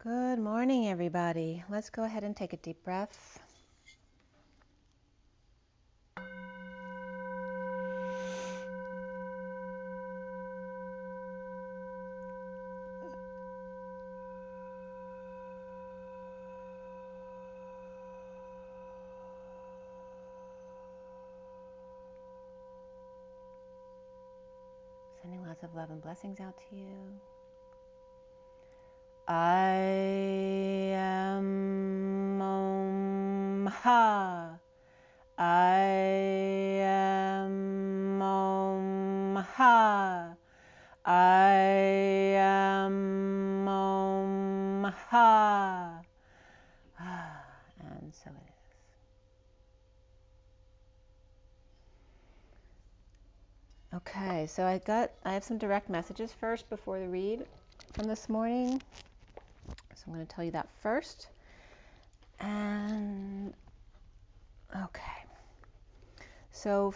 Good morning, everybody. Let's go ahead and take a deep breath. Sending lots of love and blessings out to you. I am Ha. I am Ha. I am Ha. And so it is. Okay, so I have some direct messages first before the read from this morning. So I'm going to tell you that first. And okay. So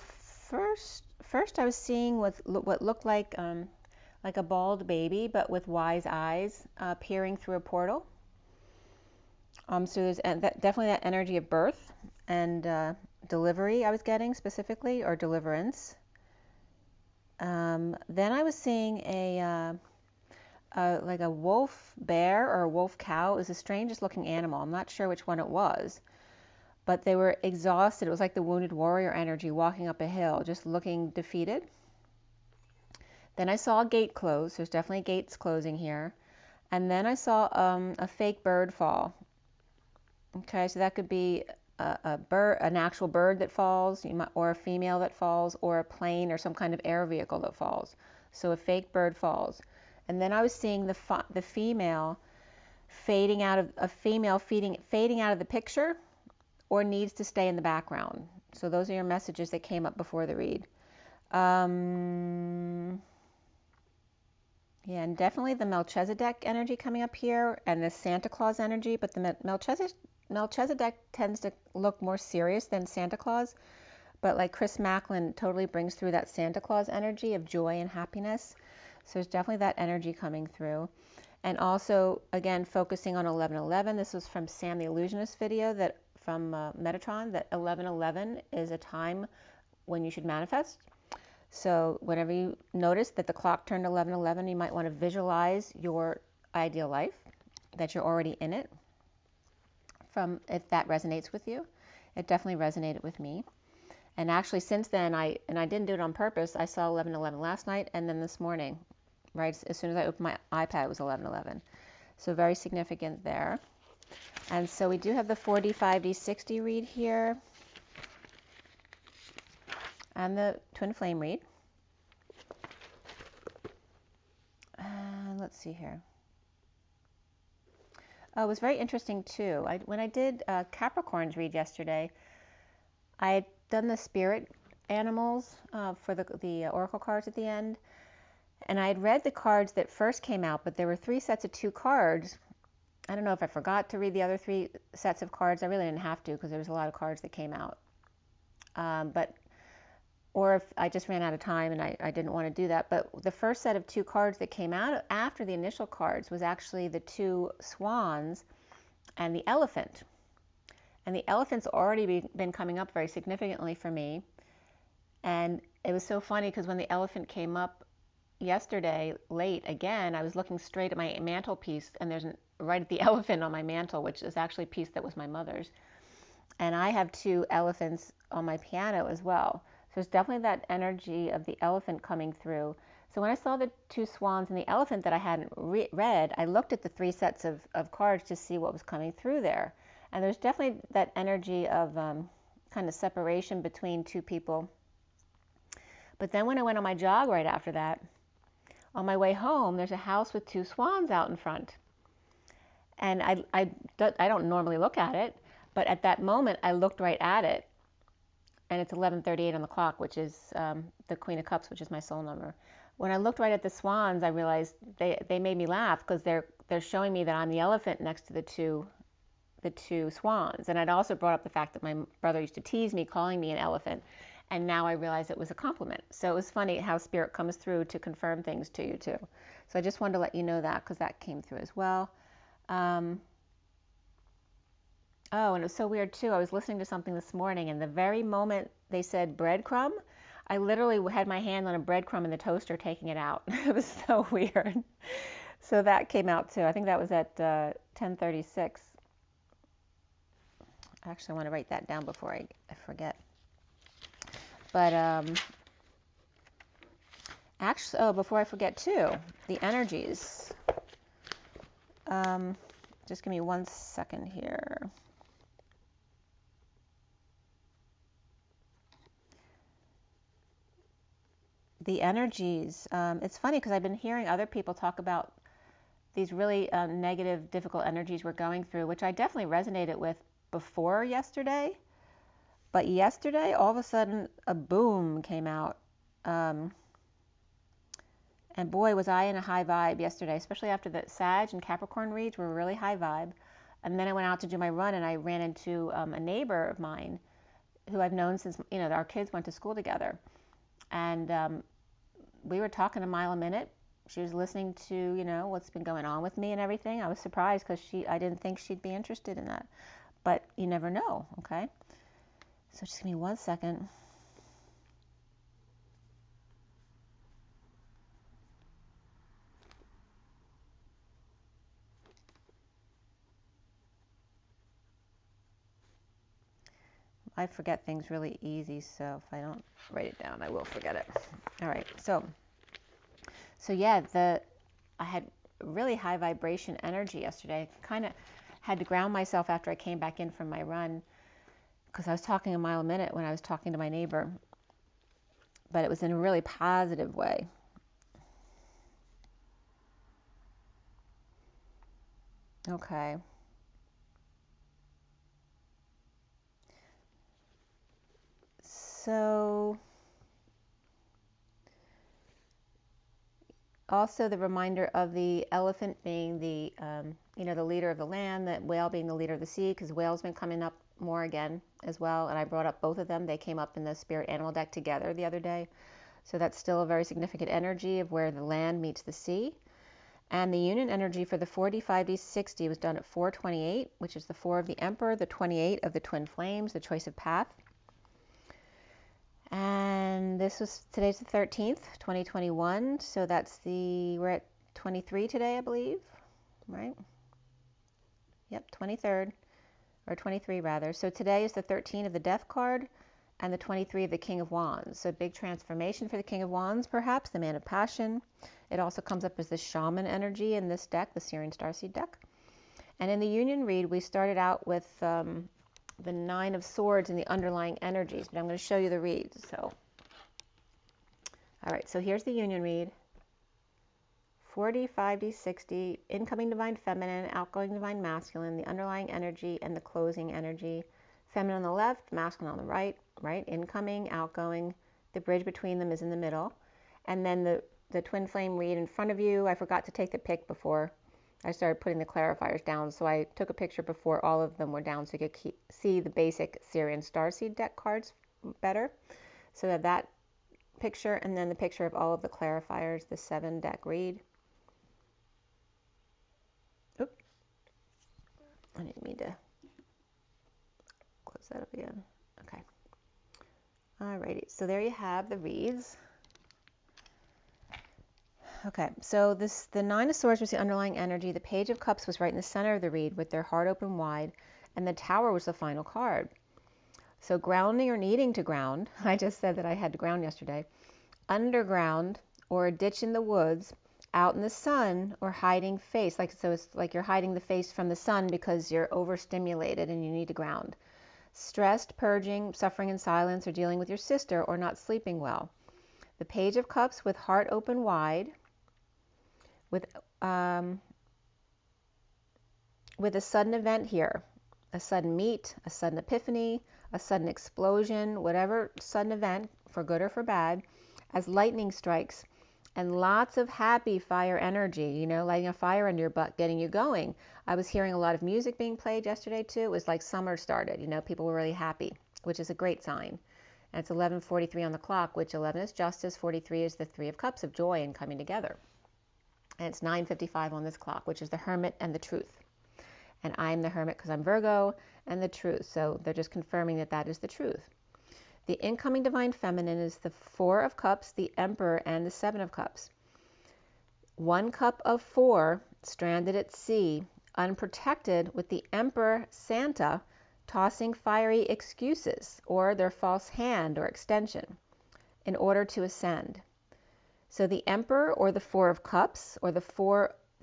first I was seeing what looked like a bald baby, but with wise eyes peering through a portal. So there's definitely that energy of birth and delivery I was getting specifically, or deliverance. Then I was seeing like a wolf bear or a wolf cow. It was the strangest looking animal. I'm not sure which one it was, but they were exhausted. It was like the wounded warrior energy walking up a hill, just looking defeated. Then I saw a gate close. There's definitely gates closing here. And then I saw a fake bird fall. Okay, so that could be a bird, an actual bird that falls, or a female that falls, or a plane or some kind of air vehicle that falls. So a fake bird falls. And then I was seeing the female fading out of fading out of the picture, or needs to stay in the background. So those are your messages that came up before the read. Yeah, and definitely the Melchizedek energy coming up here, and the Santa Claus energy, but the Melchizedek tends to look more serious than Santa Claus, but like Chris Macklin totally brings through that Santa Claus energy of joy and happiness. So there's definitely that energy coming through. And also, again, focusing on 1111. This was from Sam the Illusionist video from Metatron, that 1111 is a time when you should manifest. So whenever you notice that the clock turned 1111, you might want to visualize your ideal life, that you're already in it. If that resonates with you. It definitely resonated with me. And actually since then, I didn't do it on purpose, I saw 1111 last night, and then this morning, right as soon as I opened my iPad, it was 1111. So very significant there. And so we do have the 4D, 5D, 6D read here, and the Twin Flame read. And let's see here. Oh, it was very interesting too. When I did Capricorn's read yesterday, I had done the spirit animals for the oracle cards at the end, and I had read the cards that first came out, but there were 3 sets of 2 cards. I don't know if I forgot to read the other 3 sets of cards. I really didn't have to, because there was a lot of cards that came out. Or if I just ran out of time and I didn't want to do that. But the first set of 2 cards that came out after the initial cards was actually the 2 swans and the elephant. And the elephant's already been coming up very significantly for me. And it was so funny, because when the elephant came up yesterday late again, I was looking straight at my mantelpiece, and there's right at the elephant on my mantle, which is actually a piece that was my mother's. And I have 2 elephants on my piano as well. So there's definitely that energy of the elephant coming through. So when I saw the 2 swans and the elephant that I hadn't read, I looked at the 3 sets of cards to see what was coming through there. And there's definitely that energy of kind of separation between 2 people. But then when I went on my jog right after that, on my way home, there's a house with 2 swans out in front. And I don't normally look at it, but at that moment, I looked right at it. And it's 11:38 on the clock, which is the Queen of Cups, which is my soul number. When I looked right at the swans, I realized they made me laugh, because they're showing me that I'm the elephant next to the two swans. And I'd also brought up the fact that my brother used to tease me, calling me an elephant, and now I realized it was a compliment. So it was funny how spirit comes through to confirm things to you too. So I just wanted to let you know that, because that came through as well. Um, oh, and it was so weird too. I was listening to something this morning, and the very moment they said breadcrumb, I literally had my hand on a breadcrumb in the toaster taking it out. It was so weird. So that came out too. I think that was at 10:36. I actually want to write that down before I forget. But actually, oh, before I forget too, the energies. Just give me 1 second here. The energies. It's funny because I've been hearing other people talk about these really negative, difficult energies we're going through, which I definitely resonated with before yesterday. But yesterday, all of a sudden, a boom came out. And boy, was I in a high vibe yesterday, especially after the Sag and Capricorn reads were really high vibe. And then I went out to do my run, and I ran into a neighbor of mine who I've known since, our kids went to school together. And we were talking a mile a minute. She was listening to, what's been going on with me and everything. I was surprised because I didn't think she'd be interested in that. But you never know, okay? So just give me 1 second. I forget things really easy, so if I don't write it down, I will forget it. All right, so yeah, I had really high vibration energy yesterday. Kind of had to ground myself after I came back in from my run because I was talking a mile a minute when I was talking to my neighbor, but it was in a really positive way. Okay. So also the reminder of the elephant being the leader of the land, the whale being the leader of the sea, because whale's been coming up more again as well. And I brought up both of them. They came up in the spirit animal deck together the other day. So that's still a very significant energy of where the land meets the sea. And the union energy for the 4D5D60 was done at 428, which is the 4 of the Emperor, the 28 of the Twin Flames, the choice of path. And today's the 13th, 2021. So we're at 23 today, I believe, right? Yep, 23rd, or 23 rather. So today is the 13 of the Death card and the 23 of the King of Wands. So big transformation for the King of Wands, perhaps, the Man of Passion. It also comes up as the Shaman energy in this deck, the SIRIAN Starseed deck. And in the Union read, we started out with the 9 of Swords and the underlying energies, but I'm going to show you the reads. So, all right, so here's the Union read. 4D, 5D, 60, incoming divine feminine, outgoing divine masculine, the underlying energy, and the closing energy. Feminine on the left, masculine on the right, incoming, outgoing. The bridge between them is in the middle. And then the twin flame read in front of you. I forgot to take the pic before I started putting the clarifiers down, so I took a picture before all of them were down so you could see the basic SIRIAN Starseed deck cards better. So that picture, and then the picture of all of the clarifiers, the 7 deck read. Oop. I didn't mean to close that up again. Okay. Alrighty, so there you have the reads. Okay, so the 9 of Swords was the underlying energy. The Page of Cups was right in the center of the read with their heart open wide. And the Tower was the final card. So grounding or needing to ground. I just said that I had to ground yesterday. Underground or a ditch in the woods. Out in the sun or hiding face. So it's like you're hiding the face from the sun because you're overstimulated and you need to ground. Stressed, purging, suffering in silence, or dealing with your sister, or not sleeping well. The Page of Cups with heart open wide. With a sudden event here, a sudden meet, a sudden epiphany, a sudden explosion, whatever sudden event, for good or for bad, as lightning strikes, and lots of happy fire energy, lighting a fire under your butt, getting you going. I was hearing a lot of music being played yesterday too. It was like summer started, people were really happy, which is a great sign. And it's 11:43 on the clock, which 11 is justice, 43 is the 3 of Cups of joy and coming together. And it's 9:55 on this clock, which is the Hermit and the Truth. and I'm the Hermit because I'm Virgo, and the truth. So they're just confirming that that is the truth. The incoming Divine Feminine is the Four of Cups, the Emperor, and the Seven of Cups. 1 cup of 4 stranded at sea, unprotected, with the Emperor Santa tossing fiery excuses or their false hand or extension in order to ascend. So the Emperor, or the Four of Cups, or the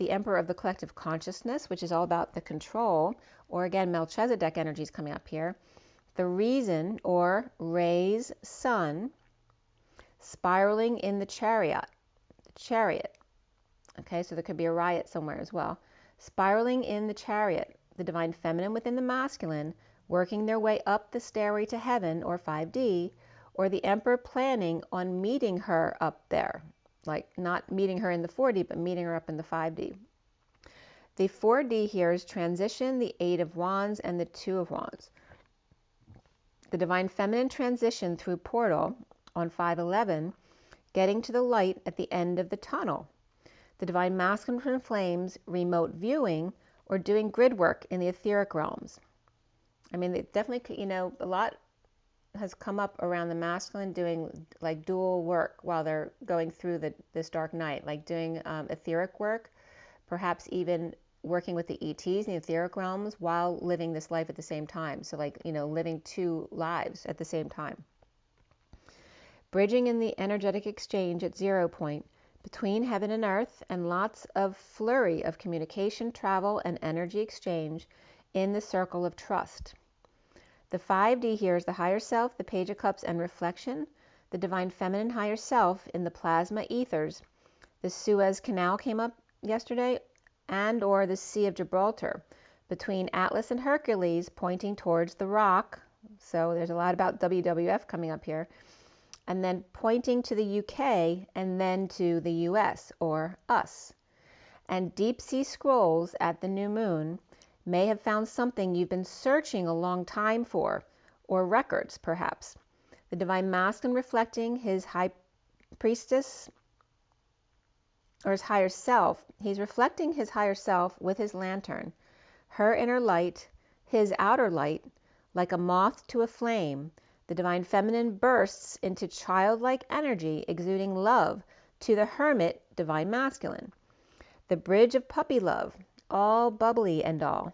Emperor of the collective consciousness, which is all about the control, or again Melchizedek energy is coming up here. The Reason, or Ray's Sun, spiraling in the chariot. Okay, so there could be a riot somewhere as well. Spiraling in the chariot, the Divine Feminine within the masculine, working their way up the stairway to heaven, or 5D, or the Emperor planning on meeting her up there. Like not meeting her in the 4D, but meeting her up in the 5D. The 4D here is transition, the 8 of Wands, and the 2 of Wands. The Divine Feminine transition through portal on 511, getting to the light at the end of the tunnel. The Divine Masculine flames remote viewing or doing grid work in the etheric realms. I mean, they definitely, a lot has come up around the masculine doing like dual work while they're going through this dark night, like doing etheric work, perhaps even working with the ETs in the etheric realms while living this life at the same time. So like, living 2 lives at the same time. Bridging in the energetic exchange at 0 point between heaven and earth, and lots of flurry of communication, travel, and energy exchange in the circle of trust. The 5D here is the higher self, the Page of Cups, and reflection, the Divine Feminine higher self in the plasma ethers. The Suez Canal came up yesterday, and or the Sea of Gibraltar, between Atlas and Hercules, pointing towards the rock. So there's a lot about WWF coming up here. And then pointing to the UK, and then to the US, or us. And deep sea scrolls at the new moon may have found something you've been searching a long time for, or records perhaps. The Divine Masculine reflecting his high priestess, or his higher self. He's reflecting his higher self with his lantern, her inner light, his outer light, like a moth to a flame. The Divine Feminine bursts into childlike energy, exuding love to the Hermit Divine Masculine. The bridge of puppy love, all bubbly and all.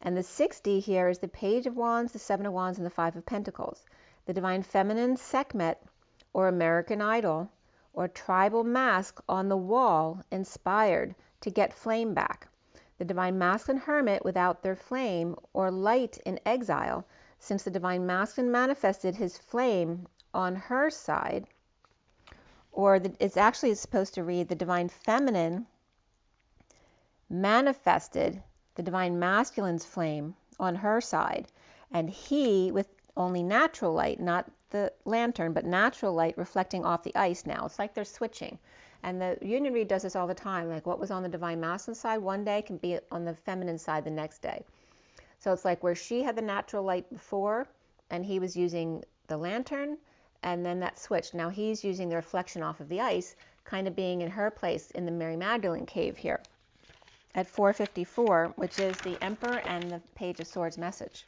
And the 6D here is the Page of Wands, the 7 of Wands, and the 5 of Pentacles. The Divine Feminine Sekhmet, or American Idol, or tribal mask on the wall, inspired to get flame back. The Divine Masculine Hermit without their flame, or light in exile, since the Divine Masculine manifested his flame on her side. Or it's actually supposed to read the Divine Feminine manifested the Divine Masculine's flame on her side, and he with only natural light, not the lantern, but natural light reflecting off the ice now. It's like they're switching. And the Union Read does this all the time. Like what was on the Divine Masculine side one day can be on the feminine side the next day. So it's like where she had the natural light before, and he was using the lantern, and then that switched. Now he's using the reflection off of the ice, kind of being in her place in the Mary Magdalene cave here at 454, which is the Emperor and the Page of Swords message.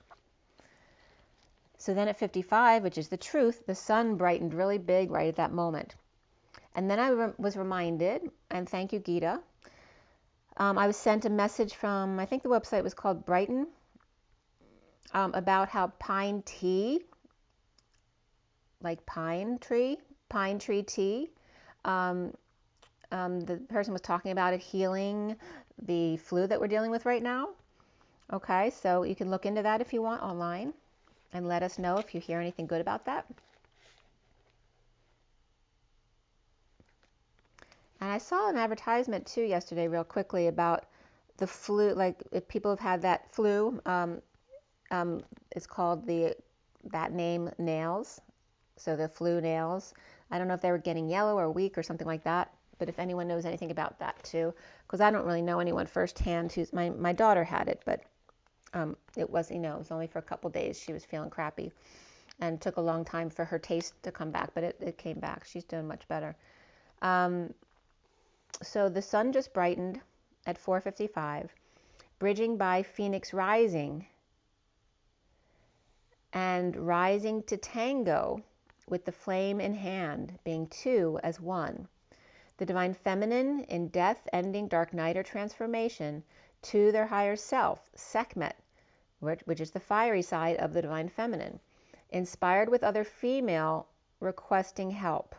So then at 55, which is the truth, the sun brightened really big right at that moment. And then I was reminded, and thank you, Gita, I was sent a message from, I think the website was called Brighton, about how pine tea, like pine tree tea, the person was talking about it healing the flu that we're dealing with right now. Okay, so you can look into that if you want online, and let us know if you hear anything good about that. And I saw an advertisement too yesterday real quickly about the flu, like if people have had that flu, it's called that name nails. So the flu nails. I don't know if they were getting yellow or weak or something like that, but if anyone knows anything about that too, because I don't really know anyone firsthand who's, my daughter had it, but it was, it was only for a couple days. She was feeling crappy, and it took a long time for her taste to come back, but it came back. She's doing much better. So the sun just brightened at 4:55, bridging by Phoenix rising, and rising to tango with the flame in hand, being two as one. The divine feminine in death, ending, dark night, or transformation to their higher self, Sekhmet, which is the fiery side of the divine feminine, inspired with other female requesting help.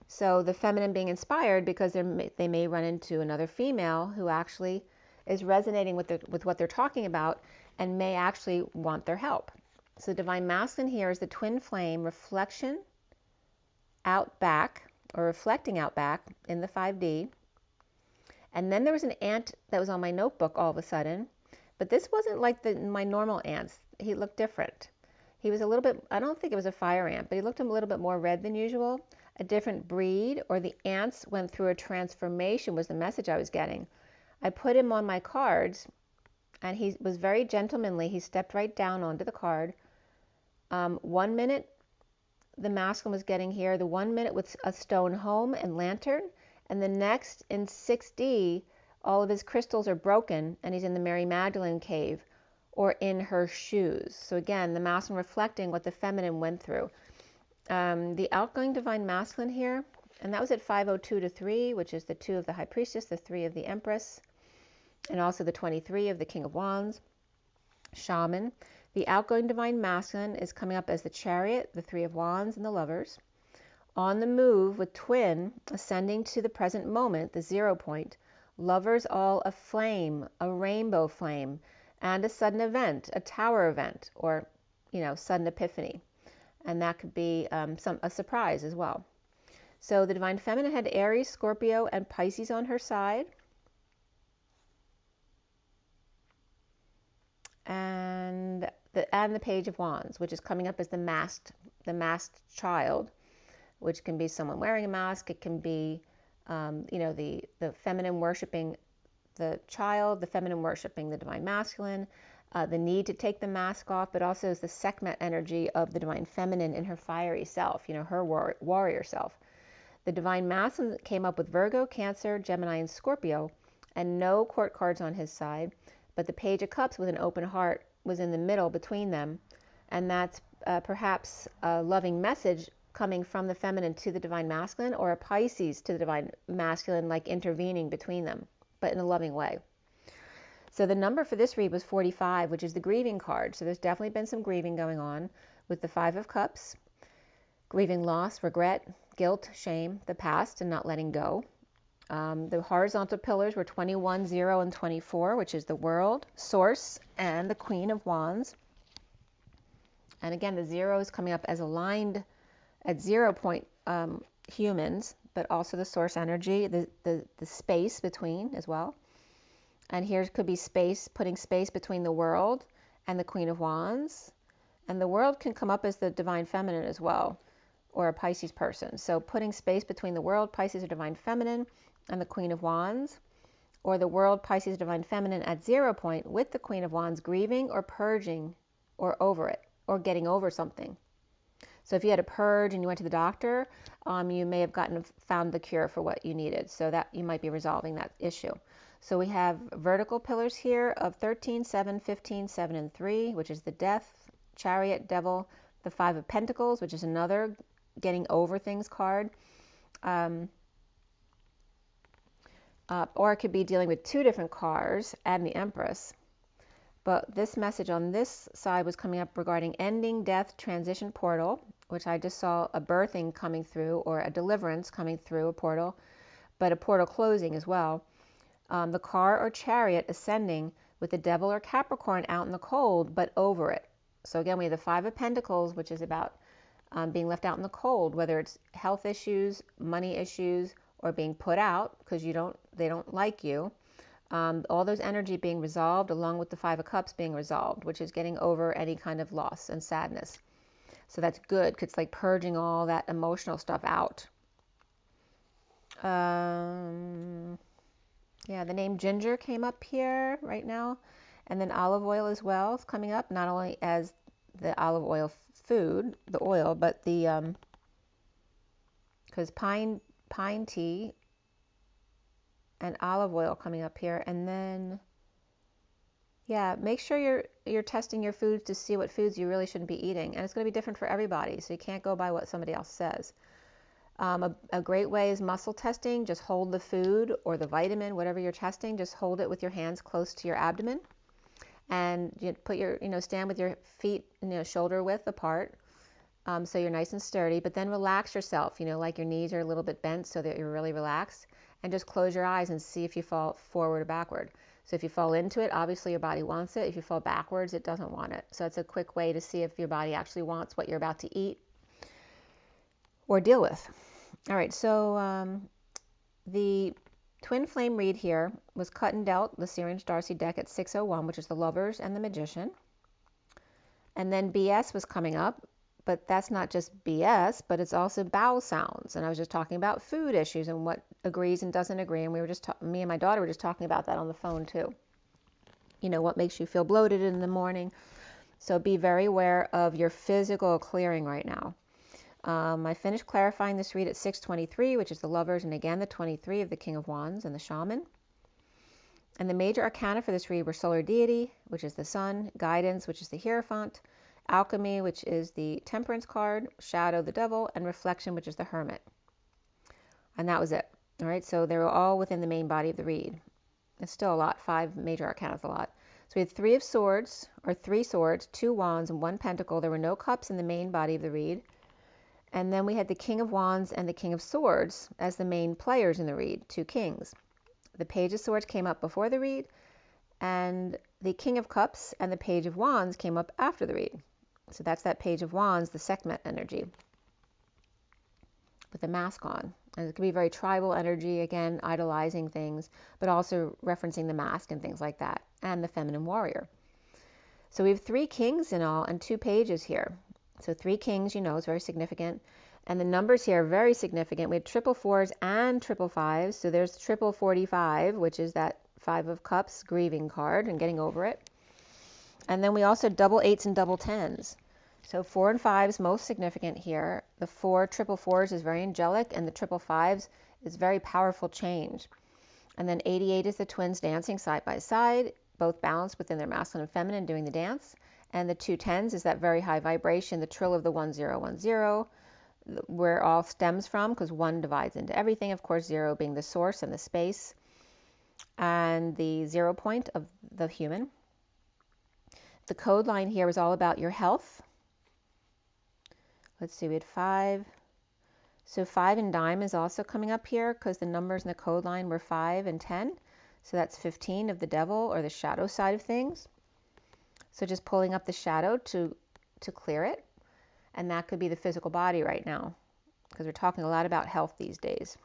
So the feminine being inspired because they may run into another female who actually is resonating with what they're talking about and may actually want their help. So the divine masculine here is the twin flame reflection out back, or reflecting out back in the 5D. And then there was an ant that was on my notebook all of a sudden, but this wasn't like my normal ants. He looked different. He was a little bit, I don't think it was a fire ant, but he looked a little bit more red than usual. A different breed, or the ants went through a transformation was the message I was getting. I put him on my cards, and he was very gentlemanly. He stepped right down onto the card. 1 minute, the masculine was getting here. The 1 minute with a stone home and lantern, and the next in 6D, all of his crystals are broken, and he's in the Mary Magdalene cave, or in her shoes. So again, the masculine reflecting what the feminine went through. The outgoing divine masculine here, and that was at 502 to 3, which is the 2 of the High Priestess, the 3 of the Empress, and also the 23 of the King of Wands, Shaman. The outgoing divine masculine is coming up as the Chariot, the 3 of Wands, and the Lovers. On the move with twin, ascending to the present moment, the 0 point, Lovers all aflame, a rainbow flame, and a sudden event, a tower event, or, sudden epiphany. And that could be a surprise as well. So the divine feminine had Aries, Scorpio, and Pisces on her side. And the Page of Wands, which is coming up as the masked child, which can be someone wearing a mask. It can be, the feminine worshiping the child, the feminine worshiping the divine masculine, the need to take the mask off, but also is the Sekhmet energy of the divine feminine in her fiery self, her warrior self. The divine masculine came up with Virgo, Cancer, Gemini, and Scorpio, and no court cards on his side, but the Page of Cups with an open heart was in the middle between them, and that's perhaps a loving message coming from the feminine to the divine masculine, or a Pisces to the divine masculine, like intervening between them, but in a loving way. So the number for this read was 45, which is the grieving card. So there's definitely been some grieving going on with the 5 of Cups, grieving loss, regret, guilt, shame, the past, and not letting go. The horizontal pillars were 21, 0, and 24, which is the World, Source, and the Queen of Wands. And again, the 0 is coming up as aligned at 0 point humans, but also the source energy, the space between as well. And here could be space, putting space between the World and the Queen of Wands. And the World can come up as the divine feminine as well, or a Pisces person. So putting space between the World, Pisces, or divine feminine, and the Queen of Wands, or the World, Pisces, divine feminine at 0 point with the Queen of Wands, grieving or purging or over it, or getting over something. So if you had a purge and you went to the doctor, you may have found the cure for what you needed. So that you might be resolving that issue. So we have vertical pillars here of 13, 7, 15, 7, and 3, which is the Death, Chariot, Devil, the 5 of Pentacles, which is another getting over things card. Or it could be dealing with 2 different cards and the Empress. But this message on this side was coming up regarding ending, death, transition, portal, which I just saw a birthing coming through, or a deliverance coming through a portal, but a portal closing as well. The car or chariot ascending with the Devil or Capricorn out in the cold, but over it. So again, we have the 5 of Pentacles, which is about being left out in the cold, whether it's health issues, money issues, or being put out because they don't like you. All those energy being resolved, along with the 5 of Cups being resolved, which is getting over any kind of loss and sadness. So that's good, because it's like purging all that emotional stuff out. Yeah, the name Ginger came up here right now, and then olive oil as well is coming up, not only as the olive oil food, the oil, but the because pine tea and olive oil coming up here. And then, yeah, make sure you're testing your foods to see what foods you really shouldn't be eating. And it's going to be different for everybody, so you can't go by what somebody else says. A great way is muscle testing. Just hold the food or the vitamin, whatever you're testing, just hold it with your hands close to your abdomen. And you put your, stand with your feet, shoulder width apart, so you're nice and sturdy. But then relax yourself, like your knees are a little bit bent so that you're really relaxed. And just close your eyes and see if you fall forward or backward. So if you fall into it, obviously your body wants it. If you fall backwards, it doesn't want it. So it's a quick way to see if your body actually wants what you're about to eat or deal with. All right, so the Twin Flame read here was cut and dealt, the SIRIAN STARSEED deck at 601, which is the Lovers and the Magician. And then BS was coming up, but that's not just BS, but it's also bowel sounds. And I was just talking about food issues and what agrees and doesn't agree. And we were just, me and my daughter were just talking about that on the phone too. What makes you feel bloated in the morning. So be very aware of your physical clearing right now. I finished clarifying this read at 623, which is the Lovers, and again the 23 of the King of Wands and the Shaman. And the major arcana for this read were Solar Deity, which is the Sun, Guidance, which is the Hierophant, Alchemy, which is the Temperance card, Shadow, the Devil, and Reflection, which is the Hermit. And that was it. All right, so they were all within the main body of the read. It's still a lot. 5 major arcana is a lot. So we had 3 of Swords, or 3 swords, 2 wands, and 1 pentacle. There were no cups in the main body of the read. And then we had the King of Wands and the King of Swords as the main players in the read, 2 kings. The Page of Swords came up before the read, and the King of Cups and the Page of Wands came up after the read. So that's that Page of Wands, the Sekhmet energy, with the mask on. And it could be very tribal energy, again, idolizing things, but also referencing the mask and things like that, and the feminine warrior. So we have 3 kings in all and 2 pages here. So 3 kings, is very significant. And the numbers here are very significant. We had triple 4s and triple 5s. So there's triple 45, which is that 5 of Cups grieving card and getting over it. And then we also had double 8s and double 10s. So 4 and 5s most significant here. The 4 triple 4s is very angelic, and the triple 5s is very powerful change. And then 88 is the twins dancing side by side, both balanced within their masculine and feminine doing the dance. And the 2 10s is that very high vibration, the trill of the 1010, where all stems from, because 1 divides into everything, of course, 0 being the source and the space, and the 0 point of the human. The code line here is all about your health. Let's see, we had 5. So 5 and dime is also coming up here because the numbers in the code line were 5 and 10. So that's 15 of the devil or the shadow side of things. So just pulling up the shadow to clear it. And that could be the physical body right now, because we're talking a lot about health these days.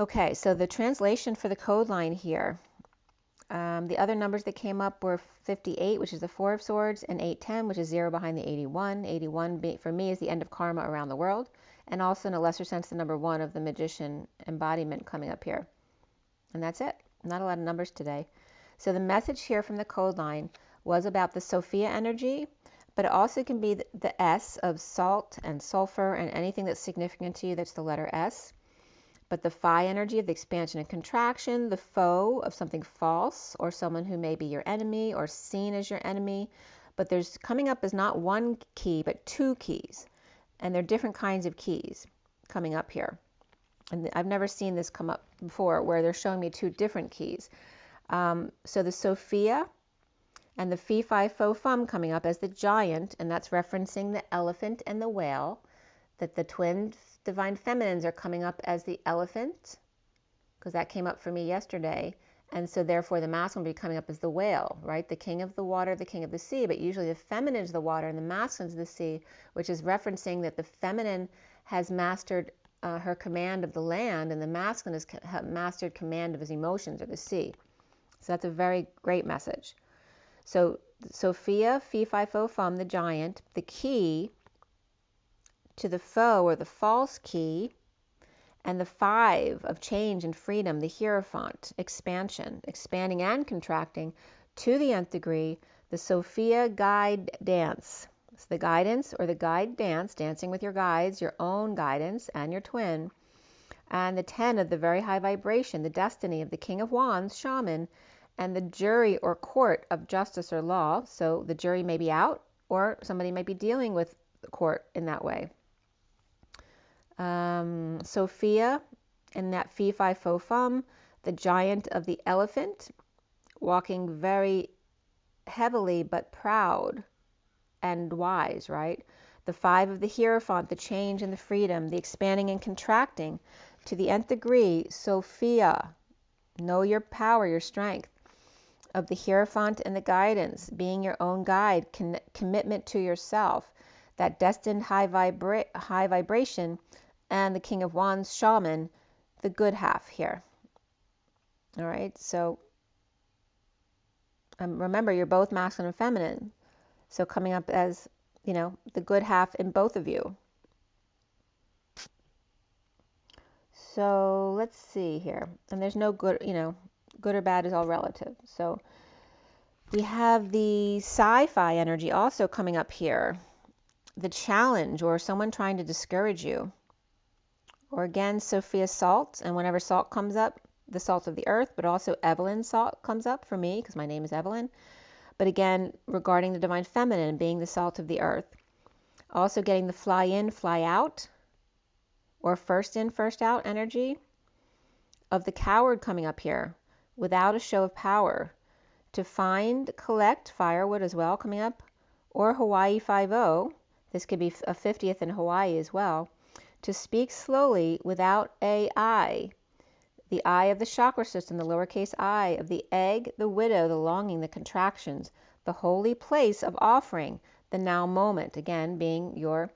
Okay, so the translation for the code line here. The other numbers that came up were 58, which is the 4 of Swords, and 810, which is 0 behind the 81. 81 for me is the end of karma around the world, and also in a lesser sense the number 1 of the Magician embodiment coming up here. And that's it. Not a lot of numbers today. So the message here from the code line was about the Sophia energy, but it also can be the S of salt and sulfur and anything that's significant to you that's the letter S. But the Phi energy of the expansion and contraction, the foe of something false or someone who may be your enemy or seen as your enemy. But there's coming up as not 1 key, but 2 keys. And they're different kinds of keys coming up here. And I've never seen this come up before where they're showing me 2 different keys. So the Sophia and the Phi Phi Fo Fum coming up as the giant, and that's referencing the elephant and the whale, that the twin divine feminines are coming up as the elephant, because that came up for me yesterday, and so therefore the masculine will be coming up as the whale, right? The king of the water, the king of the sea, but usually the feminine is the water and the masculine is the sea, which is referencing that the feminine has mastered her command of the land, and the masculine has mastered command of his emotions or the sea. So that's a very great message. So Sophia, Phi Phi Fo Fum, the giant, the key to the foe or the false key, and the 5 of change and freedom, the Hierophant, expansion, expanding and contracting to the nth degree, the Sophia guide dance. So the guidance or the guide dance, dancing with your guides, your own guidance and your twin, and the 10 of the very high vibration, the destiny of the King of Wands, shaman, and the jury or court of justice or law. So the jury may be out, or somebody might be dealing with the court in that way. Sophia, and that fee fi fo fum, the giant of the elephant, walking very heavily but proud and wise, right? The 5 of the Hierophant, the change and the freedom, the expanding and contracting to the nth degree. Sophia, know your power, your strength. Of the Hierophant and the guidance, being your own guide, commitment to yourself, that destined high vibration, and the King of Wands, shaman, the good half here. All right, so remember, you're both masculine and feminine. So coming up as, the good half in both of you. So let's see here. And there's no good, good or bad is all relative. So we have the sci-fi energy also coming up here. The challenge, or someone trying to discourage you. Or again, Sophia's salt. And whenever salt comes up, the salt of the earth, but also Evelyn's salt comes up for me because my name is Evelyn. But again, regarding the divine feminine being the salt of the earth. Also getting the fly in, fly out, or first in, first out energy of the coward coming up here without a show of power. To find, collect firewood as well coming up, or Hawaii 5-0. This could be a 50th in Hawaii as well. To speak slowly without a I. The I of the chakra system, the lowercase I of the egg, the widow, the longing, the contractions, the holy place of offering, the now moment, again being your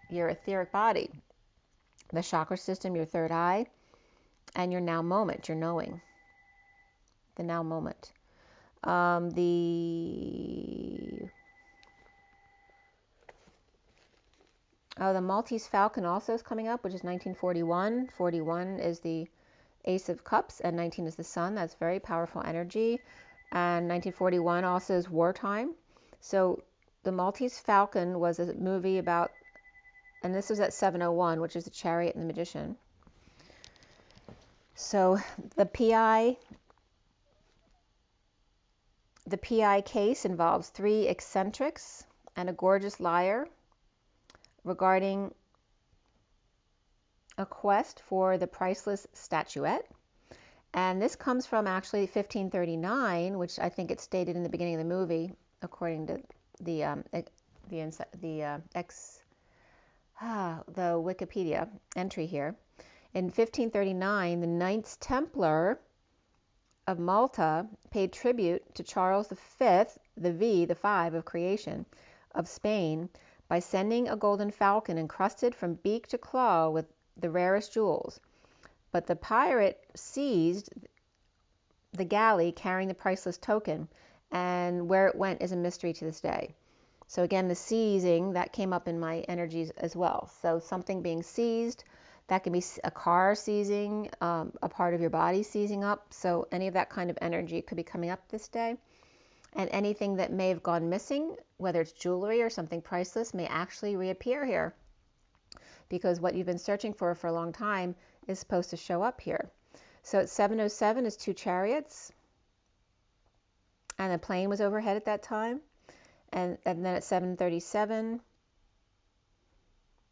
etheric body, the chakra system, your third eye, and your now moment, your knowing, the now moment. The Maltese Falcon also is coming up, which is 1941. 41 is the Ace of Cups, and 19 is the Sun. That's very powerful energy. And 1941 also is wartime. So the Maltese Falcon was a movie about, and this was at 701, which is the Chariot and the Magician. So the PI case involves 3 eccentrics and a gorgeous liar regarding a quest for the priceless statuette. And this comes from actually 1539, which I think it's stated in the beginning of the movie, according to the Wikipedia entry here. In 1539, the Knights Templar of Malta paid tribute to Charles V, the 5 of creation, of Spain, by sending a golden falcon encrusted from beak to claw with the rarest jewels. But the pirate seized the galley carrying the priceless token, and where it went is a mystery to this day. So again, the seizing, that came up in my energies as well. So something being seized, that can be a car seizing, a part of your body seizing up. So any of that kind of energy could be coming up this day. And anything that may have gone missing, whether it's jewelry or something priceless, may actually reappear here. Because what you've been searching for a long time is supposed to show up here. So at 707 is 2 chariots. And a plane was overhead at that time. And then at 737,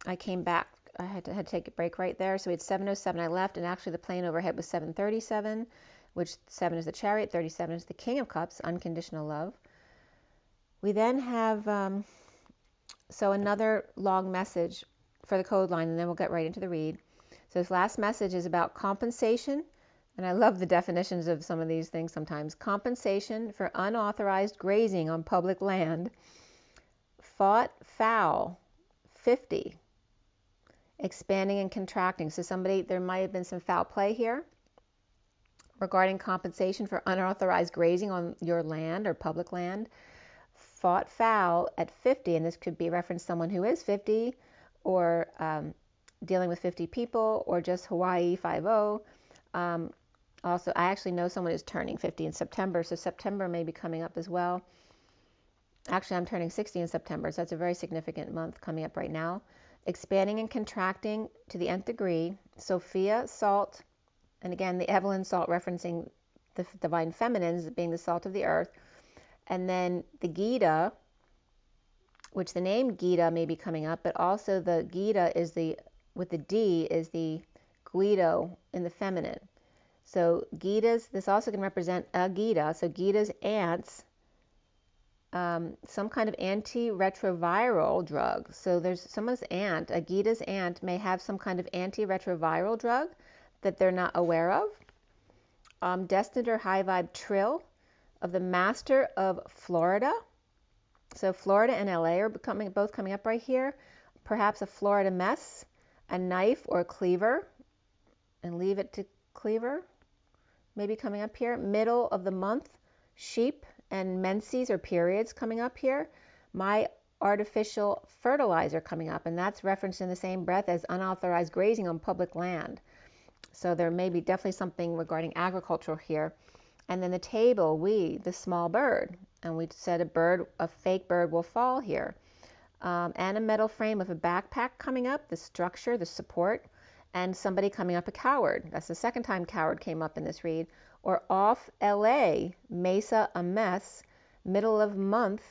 I came back. I had to take a break right there. So we had 707, I left, and actually the plane overhead was 737, which 7 is the chariot, 37 is the King of Cups, unconditional love. We then have, so another long message for the code line, and then we'll get right into the read. So this last message is about compensation, and I love the definitions of some of these things sometimes. Compensation for unauthorized grazing on public land. Fought foul, 50. Expanding and contracting. So there might have been some foul play here regarding compensation for unauthorized grazing on your land or public land. Fought foul at 50, and this could be reference someone who is 50, or dealing with 50 people, or just Hawaii 5-0. Also, I actually know someone who's turning 50 in September, so September may be coming up as well. Actually, I'm turning 60 in September, so that's a very significant month coming up right now. expanding and contracting to the nth degree. Sophia, salt, and again the Evelyn salt referencing the divine feminines being the salt of the earth. And then the Gita, which the name Gita may be coming up, but also the Gita is with the D is the Guido in the feminine. So Gitas, this also can represent a Gita. So Gita's ants, some kind of antiretroviral drug. So there's someone's ant, a Gita's ant may have some kind of antiretroviral drug that they're not aware of. Destined or high vibe trill of the master of Florida. So Florida and LA are both coming up right here. Perhaps a Florida mess, a knife or a cleaver, and leave it to cleaver, maybe coming up here. Middle of the month, sheep and menses or periods coming up here. My artificial fertilizer coming up, and that's referenced in the same breath as unauthorized grazing on public land. So there may be definitely something regarding agriculture here. And then the table, the small bird, and we said a fake bird will fall here. And a metal frame of a backpack coming up, the structure, the support, and somebody coming up a coward. That's the second time coward came up in this read. Or off LA, Mesa, a mess, middle of month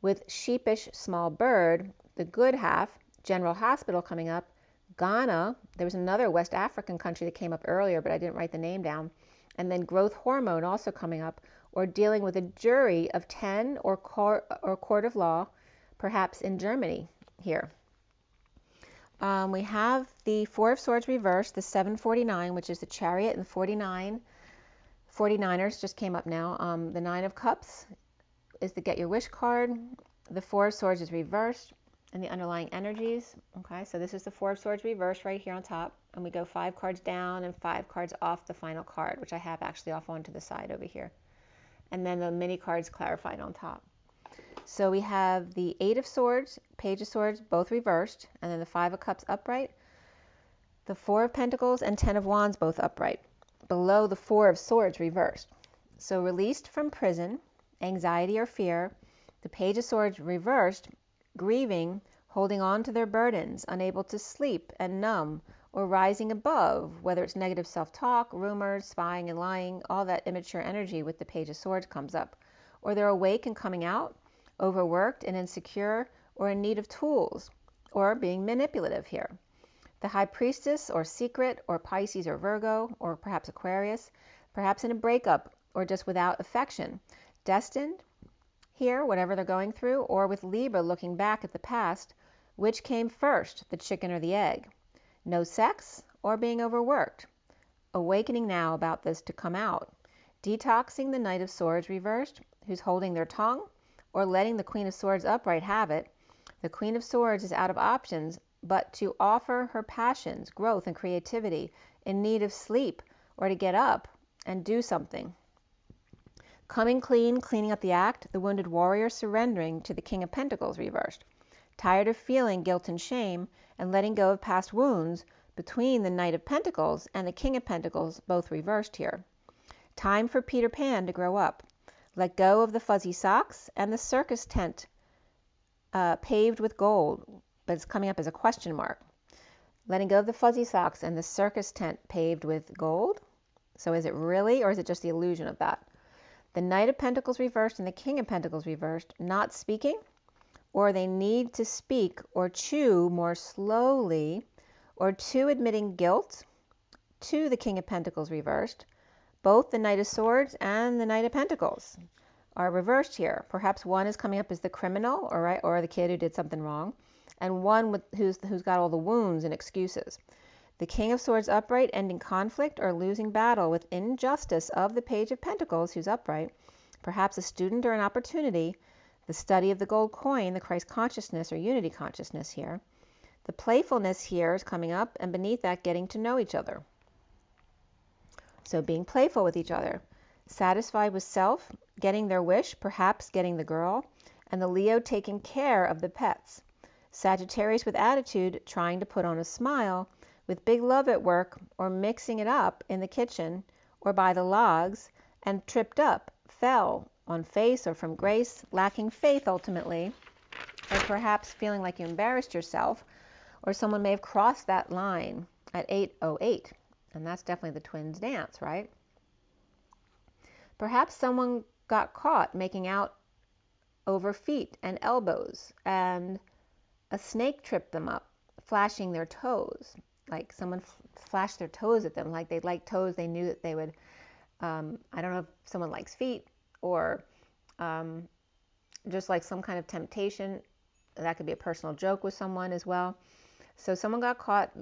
with sheepish small bird, the good half, General Hospital coming up, Ghana, there was another West African country that came up earlier, but I didn't write the name down, and then growth hormone also coming up, or dealing with a jury of 10 or court of law, perhaps in Germany here. We have the Four of Swords reversed, the 749, which is the Chariot, and the 49ers just came up now. The Nine of Cups is the Get Your Wish card. The Four of Swords is reversed, and the underlying energies. Okay, so this is the Four of Swords reversed right here on top, and we go 5 cards down and 5 cards off the final card, which I have actually off onto the side over here. And then the mini cards clarified on top. So we have the Eight of Swords, Page of Swords, both reversed, and then the Five of Cups upright, the Four of Pentacles and 10 of Wands both upright. Below the Four of Swords reversed. So released from prison, anxiety or fear, the Page of Swords reversed, grieving, holding on to their burdens, unable to sleep and numb, or rising above, whether it's negative self-talk, rumors, spying and lying, all that immature energy with the Page of Swords comes up. Or they're awake and coming out, overworked and insecure, or in need of tools, or being manipulative here. The High Priestess, or Secret, or Pisces or Virgo, or perhaps Aquarius, perhaps in a breakup, or just without affection. Destined here, whatever they're going through, or with Libra looking back at the past, which came first, the chicken or the egg? No sex, or being overworked. Awakening now about this to come out. Detoxing the Knight of Swords reversed, who's holding their tongue, or letting the Queen of Swords upright have it. The Queen of Swords is out of options, but to offer her passions, growth, and creativity, in need of sleep, or to get up and do something. Coming clean, cleaning up the act, the wounded warrior surrendering to the King of Pentacles reversed. Tired of feeling guilt and shame, and letting go of past wounds, between the Knight of Pentacles and the King of Pentacles, both reversed here. Time for Peter Pan to grow up. Let go of the fuzzy socks and the circus tent paved with gold, but it's coming up as a question mark. Letting go of the fuzzy socks and the circus tent paved with gold. So is it really, or is it just the illusion of that? The Knight of Pentacles reversed and the King of Pentacles reversed, not speaking, or they need to speak or chew more slowly, or two admitting guilt to the King of Pentacles reversed. Both the Knight of Swords and the Knight of Pentacles are reversed here. Perhaps one is coming up as the criminal, or the kid who did something wrong, and one who's got all the wounds and excuses. The King of Swords upright, ending conflict or losing battle with injustice of the Page of Pentacles, who's upright. Perhaps a student or an opportunity. The study of the gold coin, the Christ consciousness or unity consciousness here. The playfulness here is coming up, and beneath that, getting to know each other. So being playful with each other, satisfied with self, getting their wish, perhaps getting the girl, and the Leo taking care of the pets. Sagittarius with attitude, trying to put on a smile, with big love at work, or mixing it up in the kitchen, or by the logs, and tripped up, fell on face or from grace, lacking faith ultimately, or perhaps feeling like you embarrassed yourself, or someone may have crossed that line at 8:08, and that's definitely the twins dance, right? Perhaps someone got caught making out over feet and elbows, and a snake tripped them up, flashing their toes, like someone flashed their toes at them, like they liked toes, they knew that they would, I don't know if someone likes feet, or just like some kind of temptation. That could be a personal joke with someone as well. So someone got caught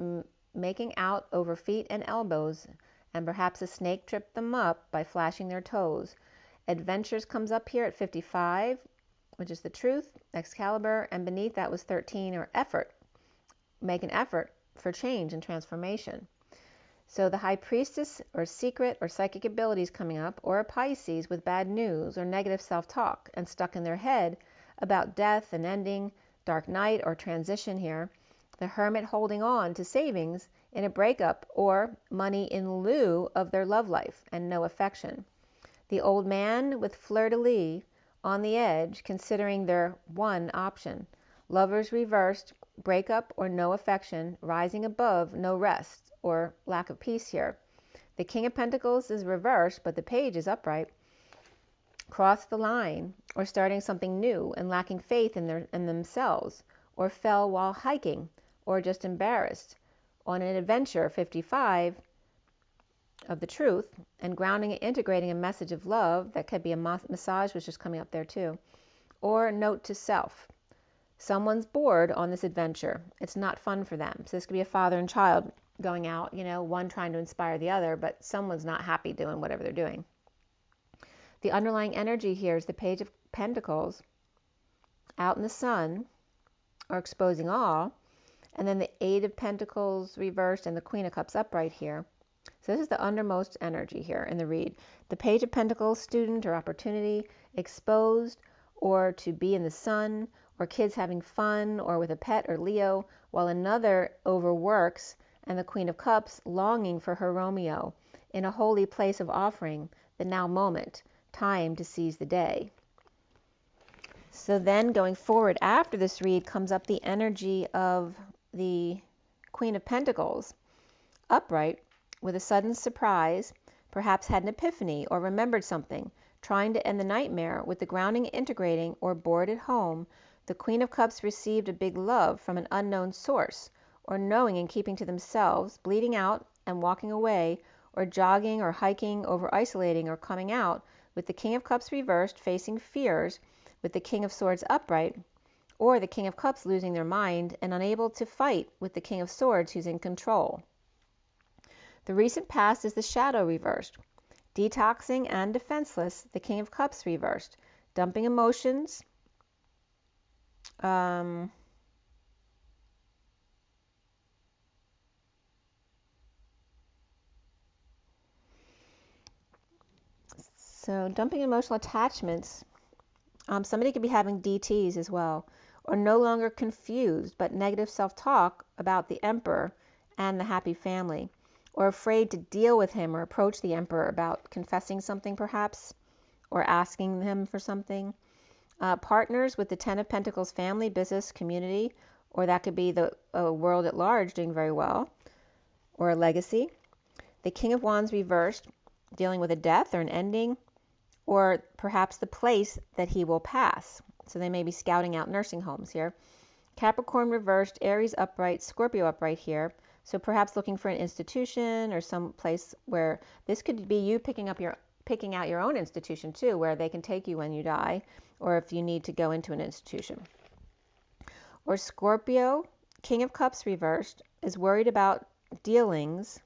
making out over feet and elbows, and perhaps a snake tripped them up by flashing their toes. Adventures comes up here at 55, which is the truth, Excalibur, and beneath that was 13, or effort. Make an effort for change and transformation. So the High Priestess, or secret or psychic abilities coming up, or a Pisces with bad news or negative self-talk and stuck in their head about death and ending, dark night or transition here. The Hermit holding on to savings in a breakup, or money in lieu of their love life and no affection. The Old Man with fleur-de-lis on the edge, considering their one option. Lovers reversed, breakup or no affection, rising above, no rest or lack of peace here. The King of Pentacles is reversed, but the page is upright. Crossed the line, or starting something new and lacking faith in themselves, or fell while hiking, or just embarrassed. On an adventure, 55, of the truth, and grounding and integrating a message of love. That could be a massage, which is coming up there too, or note to self. Someone's bored on this adventure. It's not fun for them. So this could be a father and child going out, one trying to inspire the other, but someone's not happy doing whatever they're doing. The underlying energy here is the Page of Pentacles out in the sun, or exposing all, and then the Eight of Pentacles reversed and the Queen of Cups upright here. So this is the undermost energy here in the read. The Page of Pentacles, student or opportunity, exposed, or to be in the sun, or kids having fun, or with a pet or Leo, while another overworks, and the Queen of Cups longing for her Romeo, in a holy place of offering, the now moment, time to seize the day. So then going forward after this read comes up the energy of the Queen of Pentacles, upright, with a sudden surprise, perhaps had an epiphany or remembered something, trying to end the nightmare with the grounding integrating, or bored at home. The Queen of Cups received a big love from an unknown source, or knowing and keeping to themselves, bleeding out and walking away, or jogging or hiking over isolating or coming out, with the King of Cups reversed, facing fears, with the King of Swords upright, or the King of Cups losing their mind and unable to fight with the King of Swords who's in control. The recent past is the Shadow reversed, detoxing and defenseless, the King of Cups reversed, dumping emotions, so dumping emotional attachments. Somebody could be having DTs as well, or no longer confused but negative self-talk about the Emperor and the happy family, or afraid to deal with him or approach the Emperor about confessing something perhaps, or asking him for something. Partners with the Ten of Pentacles, family, business, community, or that could be the world at large doing very well, or a legacy. The King of Wands reversed, dealing with a death or an ending, or perhaps the place that he will pass. So they may be scouting out nursing homes here. Capricorn reversed, Aries upright, Scorpio upright here. So perhaps looking for an institution or some place where this could be you picking out your own institution too, where they can take you when you die, or if you need to go into an institution. Or Scorpio, King of Cups reversed, is worried about dealings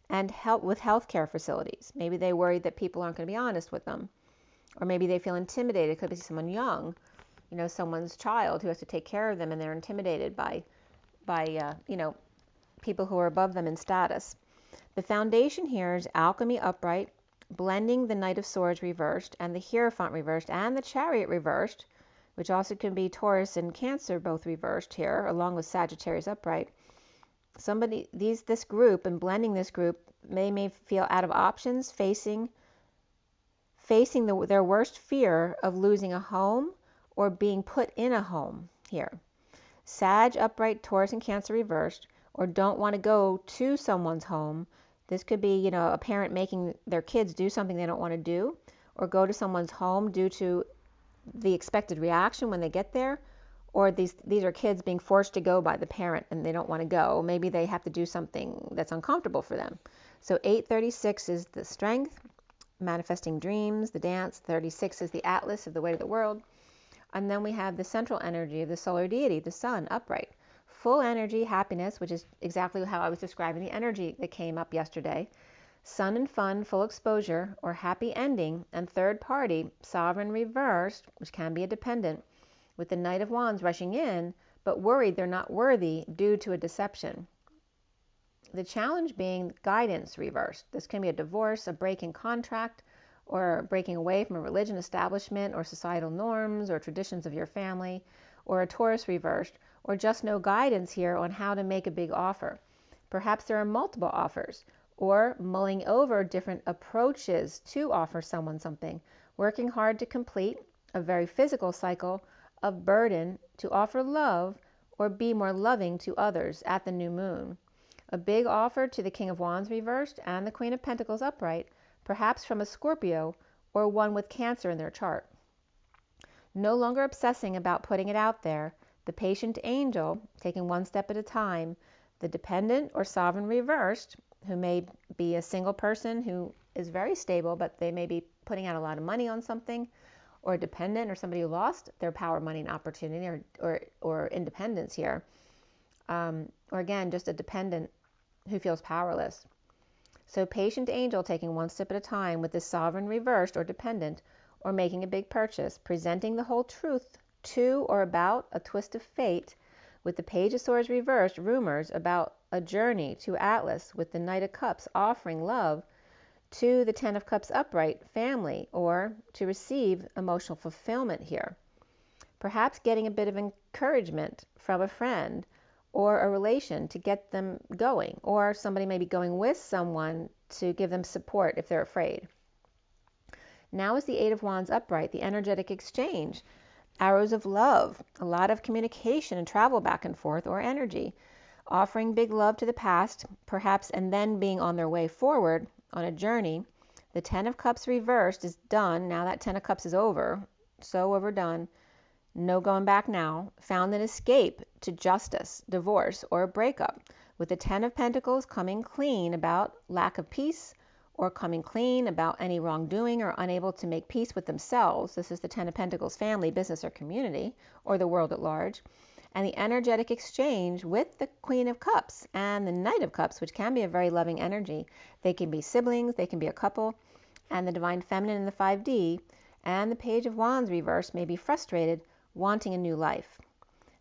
and help with healthcare facilities. Maybe they worry that people aren't going to be honest with them, or maybe they feel intimidated. It could be someone young, someone's child who has to take care of them, and they're intimidated by people who are above them in status. The foundation here is Alchemy upright, blending the Knight of Swords reversed, and the Hierophant reversed, and the Chariot reversed, which also can be Taurus and Cancer both reversed here, along with Sagittarius upright. This group, and blending this group, may feel out of options, facing their worst fear of losing a home or being put in a home. here. Sag upright, Taurus and Cancer reversed, or don't want to go to someone's home. This could be, a parent making their kids do something they don't want to do, or go to someone's home due to the expected reaction when they get there, or these are kids being forced to go by the parent and they don't want to go. Maybe they have to do something that's uncomfortable for them. So 836 is the strength, manifesting dreams, the dance. 36 is the atlas of the way to the world. And then we have the central energy of the solar deity, the sun, upright. Full energy, happiness, which is exactly how I was describing the energy that came up yesterday. Sun and fun, full exposure, or happy ending. And third party, sovereign reversed, which can be a dependent, with the Knight of Wands rushing in, but worried they're not worthy due to a deception. The challenge being guidance reversed. This can be a divorce, a break in contract, or breaking away from a religion establishment or societal norms or traditions of your family, or a Taurus reversed, or just no guidance here on how to make a big offer. Perhaps there are multiple offers, or mulling over different approaches to offer someone something, working hard to complete a very physical cycle of burden to offer love or be more loving to others at the new moon. A big offer to the King of Wands reversed and the Queen of Pentacles upright, perhaps from a Scorpio or one with Cancer in their chart. No longer obsessing about putting it out there, the patient angel taking one step at a time, the dependent or sovereign reversed, who may be a single person who is very stable, but they may be putting out a lot of money on something, or a dependent, or somebody who lost their power, money, and opportunity, or independence here. Or again, just a dependent who feels powerless. So patient angel taking one step at a time with the sovereign reversed or dependent, or making a big purchase, presenting the whole truth to or about a twist of fate, with the Page of Swords reversed, rumors about a journey to Atlas, with the Knight of Cups offering love to the Ten of Cups upright, family, or to receive emotional fulfillment here. Perhaps getting a bit of encouragement from a friend or a relation to get them going, or somebody may be going with someone to give them support if they're afraid. Now is the Eight of Wands upright, the energetic exchange, arrows of love, a lot of communication and travel back and forth, or energy, offering big love to the past, perhaps, and then being on their way forward on a journey. The Ten of Cups reversed is done. Now that Ten of Cups is over, so overdone. No going back now. Found an escape to justice, divorce, or a breakup, with the Ten of Pentacles coming clean about lack of peace, or coming clean about any wrongdoing, or unable to make peace with themselves. This is the Ten of Pentacles, family, business, or community, or the world at large. And the energetic exchange with the Queen of Cups and the Knight of Cups, which can be a very loving energy. They can be siblings, they can be a couple, and the Divine Feminine in the 5D, and the Page of Wands reversed may be frustrated, wanting a new life.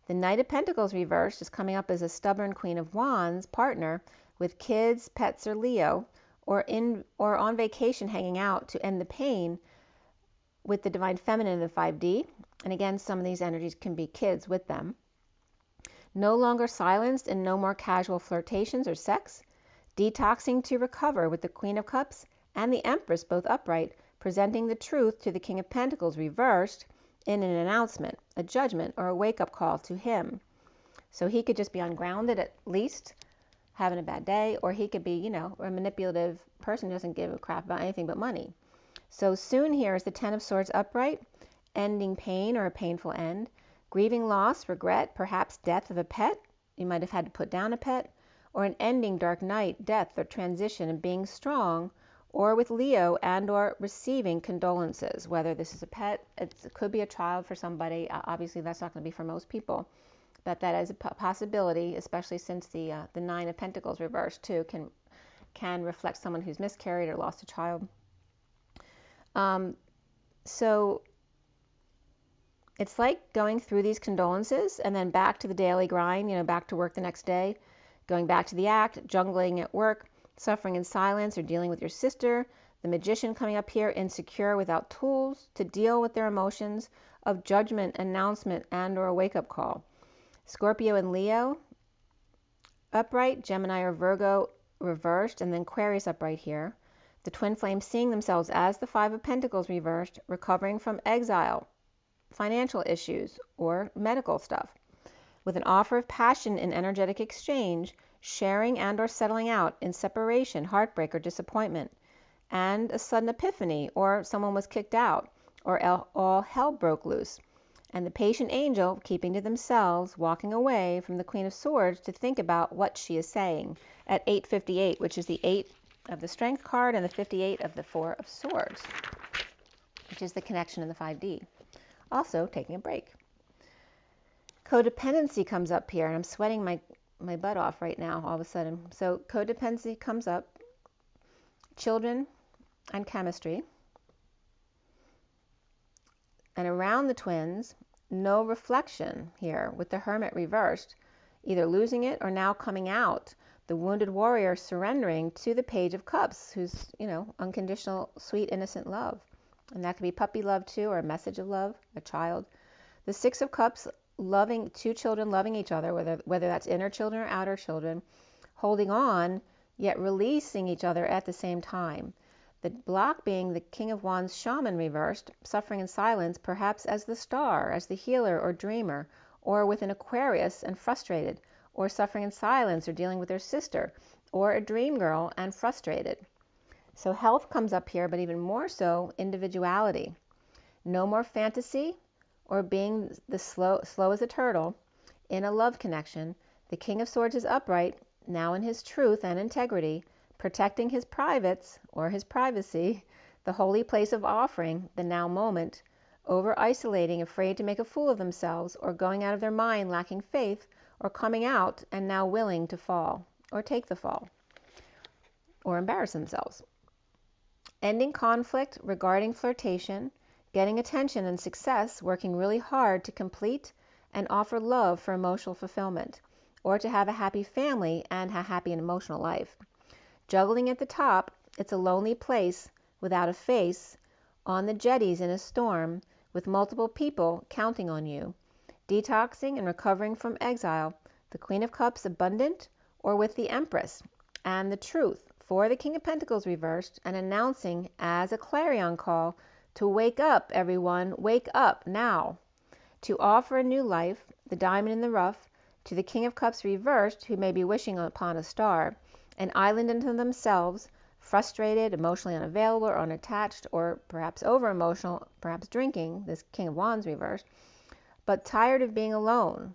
The Knight of Pentacles reversed is coming up as a stubborn Queen of Wands partner with kids, pets, or Leo, or on vacation hanging out to end the pain, with the Divine Feminine in the 5D. And again, some of these energies can be kids with them. No longer silenced and no more casual flirtations or sex. Detoxing to recover with the Queen of Cups and the Empress both upright, presenting the truth to the King of Pentacles reversed in an announcement, a judgment, or a wake-up call to him. So he could just be ungrounded at least, having a bad day, or he could be, a manipulative person who doesn't give a crap about anything but money. So soon here is the Ten of Swords upright, ending pain or a painful end, grieving loss, regret, perhaps death of a pet. You might have had to put down a pet, or an ending dark night, death, or transition, and being strong, or with Leo and or receiving condolences, whether this is a pet, it could be a child for somebody. Obviously, that's not going to be for most people, but that is a possibility, especially since the Nine of Pentacles reversed too can reflect someone who's miscarried or lost a child. So it's like going through these condolences and then back to the daily grind, back to work the next day, going back to the act, jungling at work, suffering in silence, or dealing with your sister. The Magician coming up here, insecure, without tools to deal with their emotions of judgment, announcement, and or a wake-up call. Scorpio and Leo upright, Gemini or Virgo reversed, and then Aquarius upright here. The twin flames seeing themselves as the Five of Pentacles reversed, recovering from exile, financial issues or medical stuff. With an offer of passion in energetic exchange, sharing and or settling out in separation, heartbreak, or disappointment, and a sudden epiphany, or someone was kicked out, or all hell broke loose, and the patient angel keeping to themselves, walking away from the Queen of Swords to think about what she is saying at 858, which is the 8 of the Strength card and the 58 of the 4 of Swords, which is the connection in the 5D. Also, taking a break. Codependency comes up here, and I'm sweating my butt off right now all of a sudden. So codependency comes up, children and chemistry. And around the twins, no reflection here with the Hermit reversed, either losing it or now coming out. The wounded warrior surrendering to the Page of Cups, who's, unconditional, sweet, innocent love. And that could be puppy love too, or a message of love, a child. The Six of Cups, loving two children, loving each other, whether that's inner children or outer children, holding on, yet releasing each other at the same time. The block being the King of Wands shaman reversed, suffering in silence, perhaps as the star, as the healer or dreamer, or with an Aquarius and frustrated, or suffering in silence or dealing with their sister, or a dream girl and frustrated. So health comes up here, but even more so, individuality. No more fantasy or being the slow as a turtle in a love connection. The King of Swords is upright, now in his truth and integrity, protecting his privates or his privacy, the holy place of offering, the now moment, over isolating, afraid to make a fool of themselves, or going out of their mind, lacking faith, or coming out and now willing to fall, or take the fall, or embarrass themselves. Ending conflict regarding flirtation, getting attention and success, working really hard to complete and offer love for emotional fulfillment, or to have a happy family and a happy and emotional life. Juggling at the top, it's a lonely place without a face, on the jetties in a storm, with multiple people counting on you. Detoxing and recovering from exile, the Queen of Cups abundant, or with the Empress, and the truth for the King of Pentacles reversed, and announcing as a clarion call to wake up, everyone, wake up now. To offer a new life, the diamond in the rough, to the King of Cups reversed, who may be wishing upon a star, an island into themselves, frustrated, emotionally unavailable or unattached, or perhaps over-emotional, perhaps drinking, this King of Wands reversed, but tired of being alone,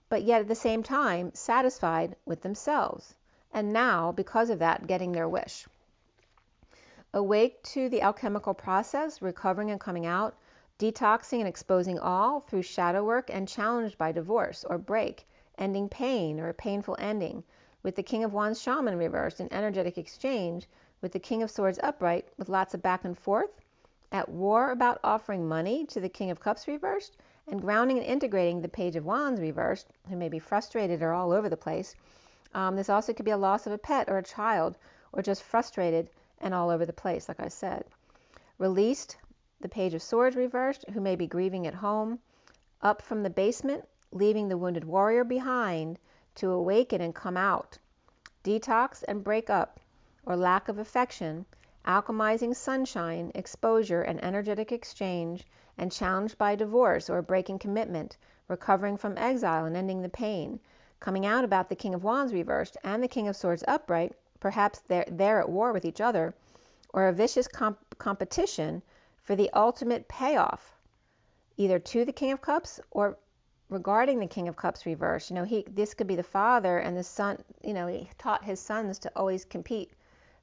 but yet at the same time satisfied with themselves, and now, because of that, getting their wish. Awake to the alchemical process, recovering and coming out, detoxing and exposing all through shadow work, and challenged by divorce or break, ending pain or a painful ending, with the King of Wands shaman reversed, in energetic exchange, with the King of Swords upright, with lots of back and forth, at war about offering money to the King of Cups reversed, and grounding and integrating the Page of Wands reversed, who may be frustrated or all over the place. This also could be a loss of a pet or a child, or just frustrated and all over the place, like I said. Released, the Page of Swords reversed, who may be grieving at home. Up from the basement, leaving the wounded warrior behind, to awaken and come out. Detox and break up, or lack of affection, alchemizing sunshine, exposure, and energetic exchange, and challenged by divorce or breaking commitment, recovering from exile and ending the pain, coming out about the King of Wands reversed and the King of Swords upright, perhaps they're at war with each other, or a vicious competition for the ultimate payoff, either to the King of Cups or regarding the King of Cups reversed. This could be the father and the son, he taught his sons to always compete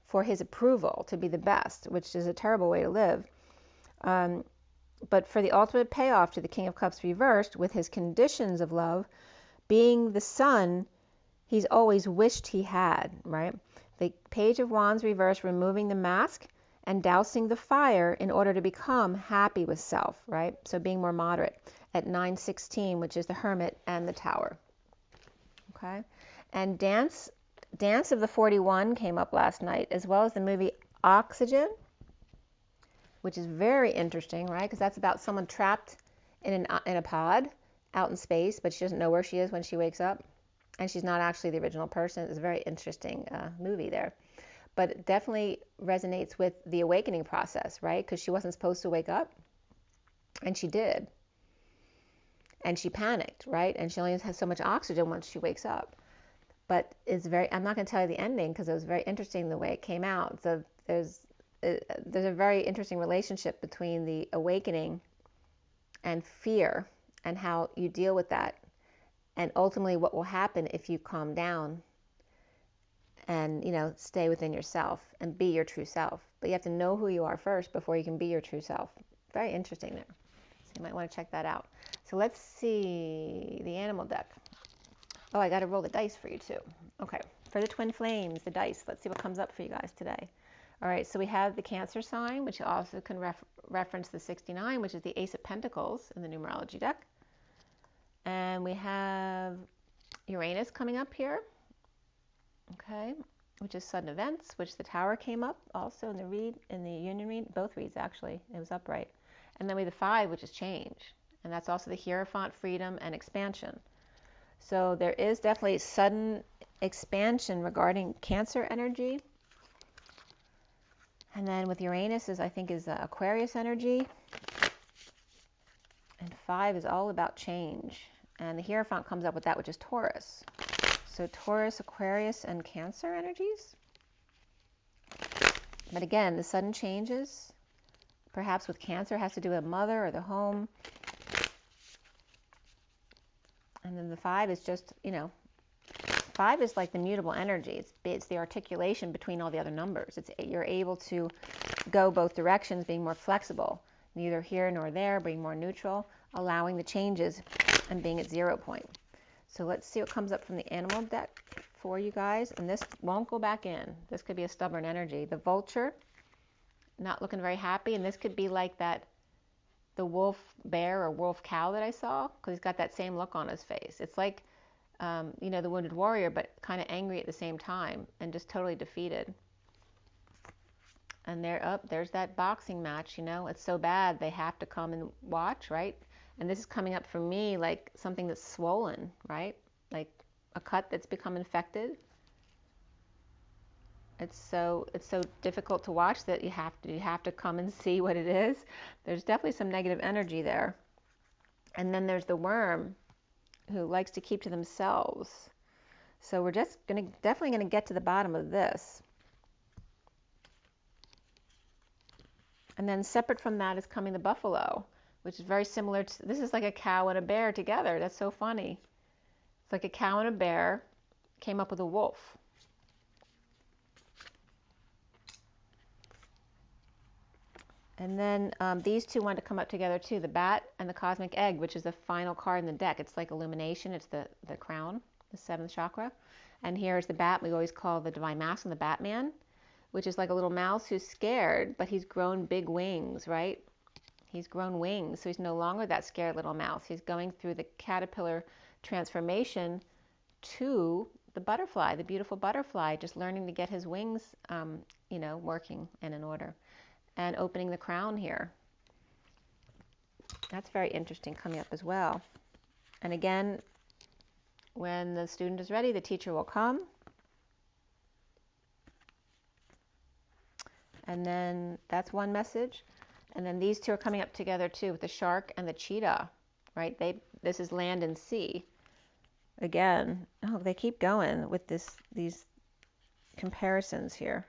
for his approval, to be the best, which is a terrible way to live. But for the ultimate payoff to the King of Cups reversed, with his conditions of love, being the son he's always wished he had, right? The Page of Wands reversed, removing the mask and dousing the fire in order to become happy with self, right? So being more moderate at 916, which is the Hermit and the Tower. Okay? And Dance of the 41 came up last night, as well as the movie Oxygen, which is very interesting, right? Because that's about someone trapped in a pod out in space, but she doesn't know where she is when she wakes up, and she's not actually the original person. It's a very interesting movie there. But it definitely resonates with the awakening process, right? Because she wasn't supposed to wake up, and she did. and she panicked, right? And she only has so much oxygen once she wakes up. But it's very, I'm not going to tell you the ending because it was very interesting the way it came out. So there's a very interesting relationship between the awakening and fear and how you deal with that, and ultimately what will happen if you calm down and, you know, stay within yourself and be your true self. But you have to know who you are first before you can be your true self. Very interesting there. So you might want to check that out. So let's see the animal deck. Oh, I got to roll the dice for you too. Okay, for the twin flames, the dice. Let's see what comes up for you guys today. All right, so we have the Cancer sign, which also can reference the 69, which is the Ace of Pentacles in the numerology deck. And we have Uranus coming up here, okay, which is sudden events, which the Tower came up also in the read, in the union read, both reads actually, it was upright. And then we have the 5, which is change, and that's also the Hierophant, freedom, and expansion. So there is definitely sudden expansion regarding Cancer energy. And then with Uranus I think is Aquarius energy. And 5 is all about change. And the Hierophant comes up with that, which is Taurus. So Taurus, Aquarius, and Cancer energies. But again, the sudden changes, perhaps with Cancer, has to do with mother or the home. And then the 5 is just, you know, 5 is like the mutable energy. It's the articulation between all the other numbers. You're able to go both directions, being more flexible, neither here nor there, being more neutral, allowing the changes and being at 0 point. So let's see what comes up from the animal deck for you guys. And this won't go back in. This could be a stubborn energy. The Vulture, not looking very happy. And this could be like that, the wolf bear or wolf cow that I saw, because he's got that same look on his face. It's like, you know, the Wounded Warrior, but kind of angry at the same time and just totally defeated. And there's that boxing match, you know, it's so bad they have to come and watch, right? And this is coming up for me like something that's swollen, right? Like a cut that's become infected. It's so difficult to watch that you have to come and see what it is. There's definitely some negative energy there. And then there's the worm who likes to keep to themselves. So we're just definitely gonna get to the bottom of this. And then separate from that is coming the buffalo, which is very similar to, this is like a cow and a bear together. That's so funny. It's like a cow and a bear came up with a wolf. And then these two want to come up together too, the bat and the cosmic egg, which is the final card in the deck. It's like illumination. It's the crown, the 7th chakra. And here's the bat. We always call the divine masculine the Batman, which is like a little mouse who's scared, but he's grown big wings, right? He's grown wings, so he's no longer that scared little mouse. He's going through the caterpillar transformation to the butterfly, the beautiful butterfly, just learning to get his wings, you know, working and in order. And opening the crown here. That's very interesting coming up as well. And again, when the student is ready, the teacher will come. And then that's one message. And then these two are coming up together too, with the shark and the cheetah, right? This is land and sea. Again, oh, they keep going with these comparisons here.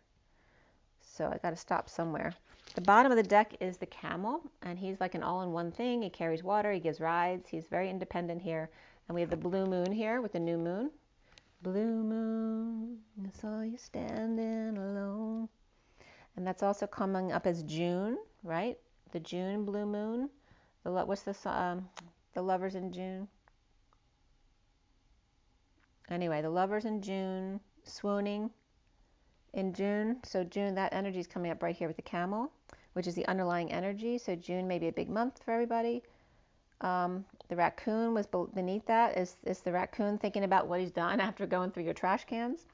So I got to stop somewhere. The bottom of the deck is the camel, and he's like an all-in-one thing. He carries water, he gives rides, he's very independent here. And we have the blue moon here with the new moon. Blue moon, I saw you standing alone. And that's also coming up as June, right? The June blue moon. What's this? The lovers in June. Anyway, the lovers in June, swooning in June. So June, that energy is coming up right here with the camel, which is the underlying energy. So June may be a big month for everybody. The raccoon was beneath that. Is the raccoon thinking about what he's done after going through your trash cans?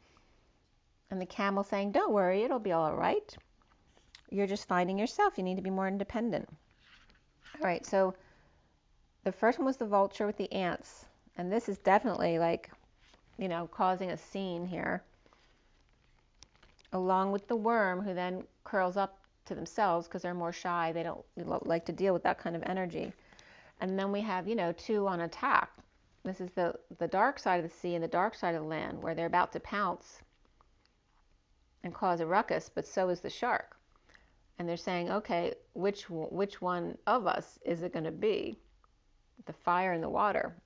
And the camel saying, don't worry, it'll be all right. You're just finding yourself. You need to be more independent. All right, so the first one was the vulture with the ants. And this is definitely like, you know, causing a scene here. Along with the worm, who then curls up to themselves because they're more shy. They don't like to deal with that kind of energy. And then we have, you know, two on attack. This is the dark side of the sea and the dark side of the land, where they're about to pounce and cause a ruckus, but so is the shark. And they're saying, okay, which one of us is it going to be? The fire and the water.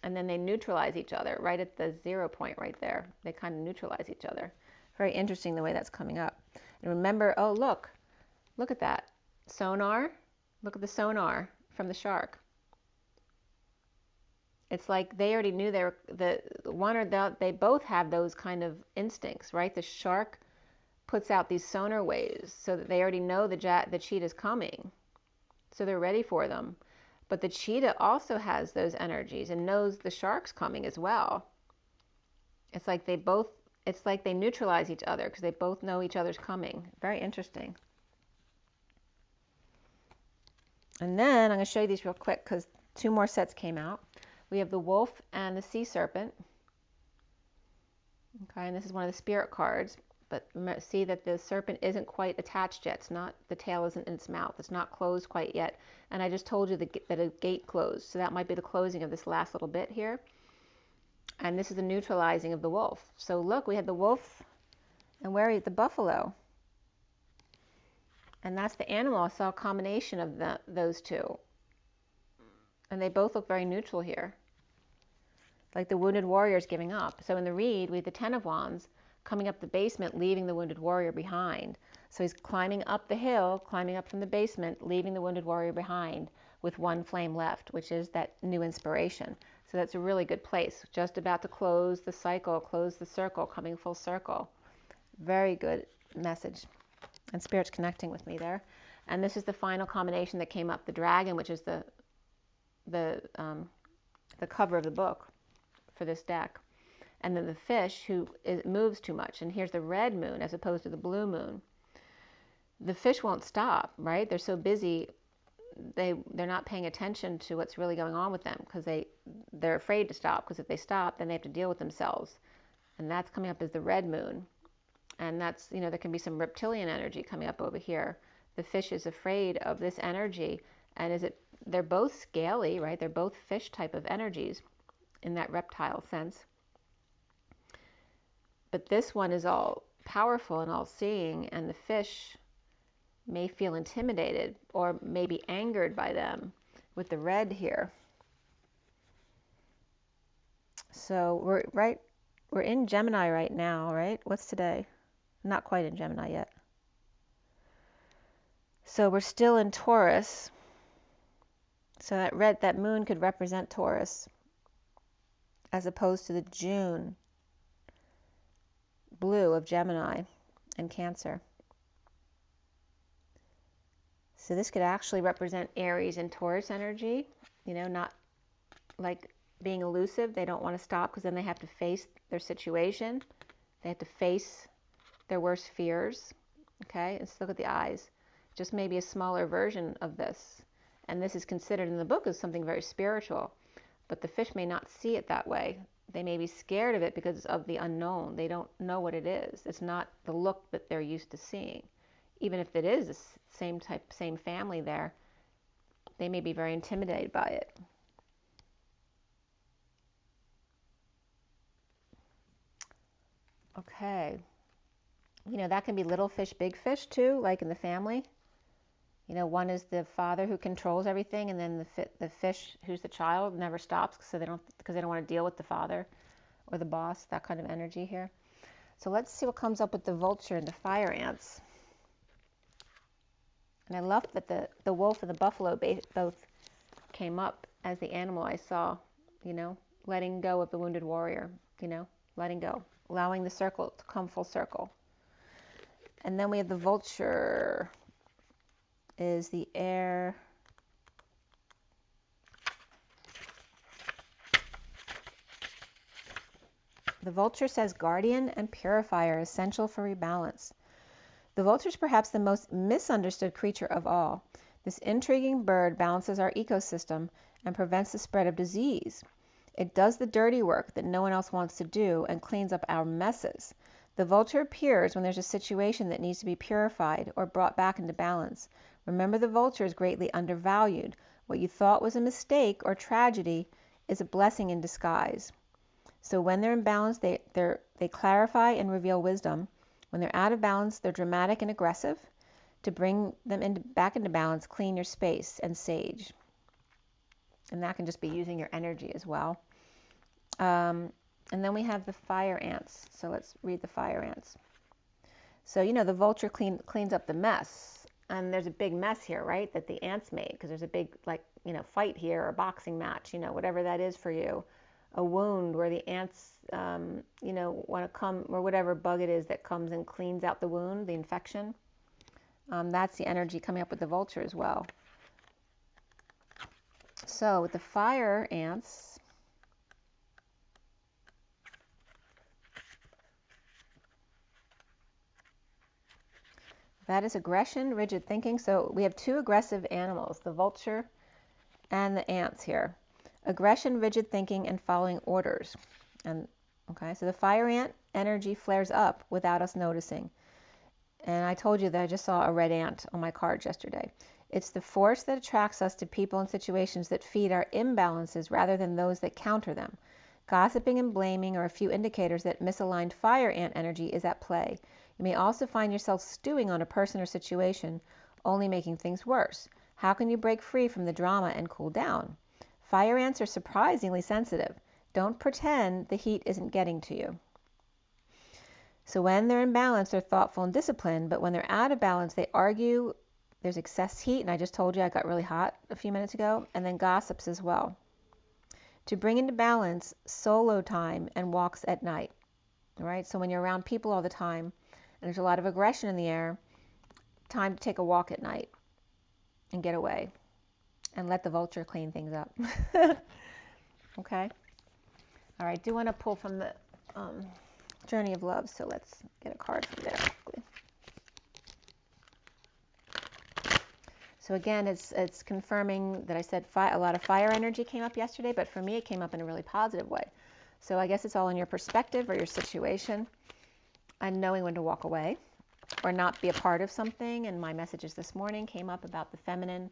And then they neutralize each other right at the 0 point right there. They kind of neutralize each other. Very interesting the way that's coming up. And remember, oh, look at that. Sonar. Look at the sonar from the shark. It's like they already knew they were, they both have those kind of instincts, right? The shark puts out these sonar waves so that they already know the cheetah's coming. So they're ready for them. But the cheetah also has those energies and knows the shark's coming as well. It's like they neutralize each other because they both know each other's coming. Very interesting. And then I'm going to show you these real quick because 2 more sets came out. We have the wolf and the sea serpent. Okay, and this is one of the spirit cards. But see that the serpent isn't quite attached yet. It's not, the tail isn't in its mouth. It's not closed quite yet. And I just told you that a gate closed. So that might be the closing of this last little bit here. And this is the neutralizing of the wolf. So look, we had the wolf, and where is the buffalo? And that's the animal. I saw a combination of those two. And they both look very neutral here. Like the wounded warrior is giving up. So in the read, we have the 10 of Wands coming up the basement, leaving the wounded warrior behind. So he's climbing up the hill, climbing up from the basement, leaving the wounded warrior behind with 1 flame left, which is that new inspiration. So that's a really good place. Just about to close the cycle, close the circle, coming full circle. Very good message. And Spirit's connecting with me there. And this is the final combination that came up, the dragon, which is the cover of the book for this deck. And then the fish, who moves too much. And here's the red moon as opposed to the blue moon. The fish won't stop, right? They're so busy, they're not paying attention to what's really going on with them because they're afraid to stop, because if they stop, then they have to deal with themselves. And that's coming up as the red moon. And that's, you know, there can be some reptilian energy coming up over here. The fish is afraid of this energy. And they're both scaly, right? They're both fish type of energies in that reptile sense. But this one is all powerful and all seeing, and the fish may feel intimidated or maybe angered by them with the red here. So we're in Gemini right now, right? What's today? Not quite in Gemini yet. So we're still in Taurus. So that moon could represent Taurus as opposed to the June blue of Gemini and Cancer. So this could actually represent Aries and Taurus energy, you know, not like being elusive. They don't want to stop because then they have to face their situation. They have to face their worst fears. Okay, let's look at the eyes. Just maybe a smaller version of this. And this is considered in the book as something very spiritual. But the fish may not see it that way. They may be scared of it because of the unknown. They don't know what it is. It's not the look that they're used to seeing. Even if it is the same type, same family there, they may be very intimidated by it. Okay. You know, that can be little fish, big fish too, like in the family. You know, one is the father who controls everything, and then the fish who's the child never stops because they don't want to deal with the father or the boss, that kind of energy here. So let's see what comes up with the vulture and the fire ants. And I love that the wolf and the buffalo both came up as the animal I saw, you know, letting go of the wounded warrior, you know, letting go, allowing the circle to come full circle. And then we have the vulture is the air. The vulture says guardian and purifier, essential for rebalance. The vulture is perhaps the most misunderstood creature of all. This intriguing bird balances our ecosystem and prevents the spread of disease. It does the dirty work that no one else wants to do and cleans up our messes. The vulture appears when there's a situation that needs to be purified or brought back into balance. Remember, the vulture is greatly undervalued. What you thought was a mistake or tragedy is a blessing in disguise. So when they're in balance, they clarify and reveal wisdom. When they're out of balance, they're dramatic and aggressive. To bring them back into balance, clean your space and sage. And that can just be using your energy as well. And then we have the fire ants. So let's read the fire ants. So, you know, the vulture cleans up the mess. And there's a big mess here, right, that the ants made, because there's a big, like, you know, fight here, or boxing match, you know, whatever that is for you. A wound where the ants, you know, want to come, or whatever bug it is that comes and cleans out the wound, the infection. That's the energy coming up with the vulture as well. So with the fire ants, that is aggression, rigid thinking. So we have two aggressive animals, the vulture and the ants here. Aggression, rigid thinking, and following orders. And okay, so the fire ant energy flares up without us noticing. And I told you that I just saw a red ant on my cards yesterday. It's the force that attracts us to people and situations that feed our imbalances rather than those that counter them. Gossiping and blaming are a few indicators that misaligned fire ant energy is at play. You may also find yourself stewing on a person or situation, only making things worse. How can you break free from the drama and cool down? Fire ants are surprisingly sensitive. Don't pretend the heat isn't getting to you. So when they're in balance, they're thoughtful and disciplined, but when they're out of balance, they argue, there's excess heat, and I just told you I got really hot a few minutes ago, and then gossips as well. To bring into balance, solo time and walks at night. All right, so when you're around people all the time, and there's a lot of aggression in the air, time to take a walk at night and get away and let the vulture clean things up. Okay? All right, do want to pull from the Journey of Love, so let's get a card from there quickly. So again, it's confirming that I said a lot of fire energy came up yesterday, but for me it came up in a really positive way. So I guess it's all in your perspective or your situation and knowing when to walk away or not be a part of something. And my messages this morning came up about the feminine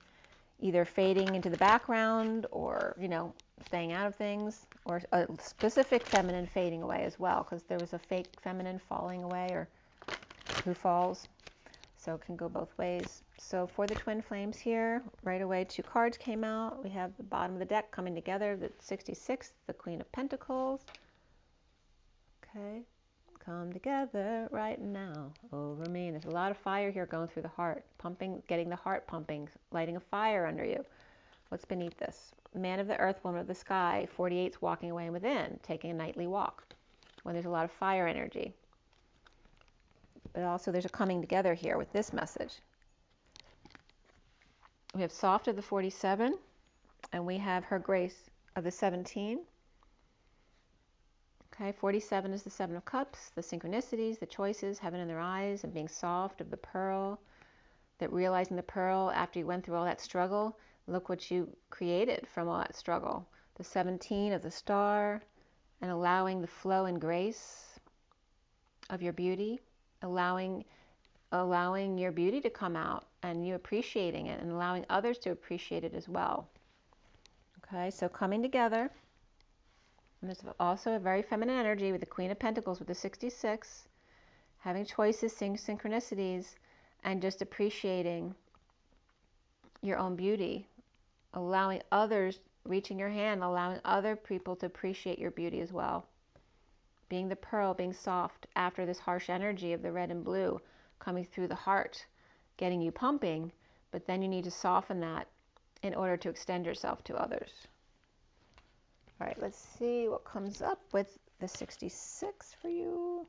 either fading into the background or, you know, staying out of things, or a specific feminine fading away as well, because there was a fake feminine falling away, or who falls. So it can go both ways. So for the twin flames here, right away, two cards came out. We have the bottom of the deck coming together, the 66th, the Queen of Pentacles. Okay, come together right now over me. And there's a lot of fire here going through the heart, pumping, getting the heart pumping, lighting a fire under you. What's beneath this? Man of the earth, woman of the sky, 48's walking away within, taking a nightly walk. When there's a lot of fire energy. But also there's a coming together here with this message. We have soft of the 47, and we have her grace of the 17. Okay, 47 is the 7 of cups, the synchronicities, the choices, heaven in their eyes, and being soft of the pearl, that realizing the pearl after you went through all that struggle, look what you created from all that struggle. The 17 of the star, and allowing the flow and grace of your beauty, allowing your beauty to come out and you appreciating it and allowing others to appreciate it as well. Okay, so coming together. And there's also a very feminine energy with the Queen of Pentacles with the 66, having choices, seeing synchronicities, and just appreciating your own beauty, allowing others, reaching your hand, allowing other people to appreciate your beauty as well. Being the pearl, being soft after this harsh energy of the red and blue coming through the heart, getting you pumping, but then you need to soften that in order to extend yourself to others. All right, let's see what comes up with the 66 for you.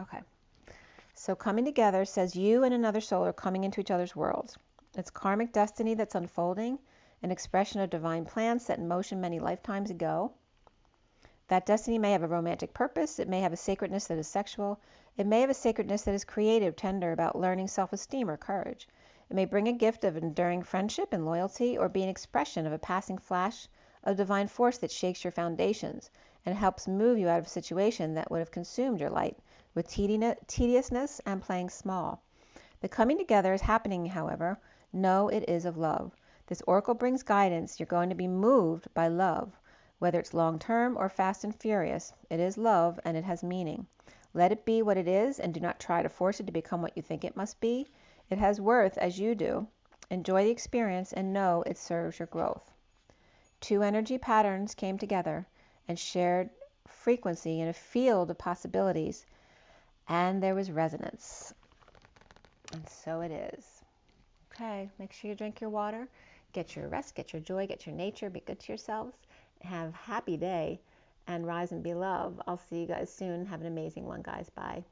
Okay, so coming together says you and another soul are coming into each other's worlds. It's karmic destiny that's unfolding, an expression of divine plans set in motion many lifetimes ago. That destiny may have a romantic purpose, it may have a sacredness that is sexual, it may have a sacredness that is creative, tender, about learning self-esteem or courage. It may bring a gift of enduring friendship and loyalty, or be an expression of a passing flash of divine force that shakes your foundations and helps move you out of a situation that would have consumed your light, with tediousness and playing small. The coming together is happening, however. Know it is of love. This oracle brings guidance. You're going to be moved by love. Whether it's long-term or fast and furious, it is love and it has meaning. Let it be what it is and do not try to force it to become what you think it must be. It has worth as you do. Enjoy the experience and know it serves your growth. Two energy patterns came together and shared frequency in a field of possibilities, and there was resonance. And so it is. Okay, make sure you drink your water, get your rest, get your joy, get your nature, be good to yourselves, have a happy day, and rise and be love. I'll see you guys soon. Have an amazing one, guys. Bye.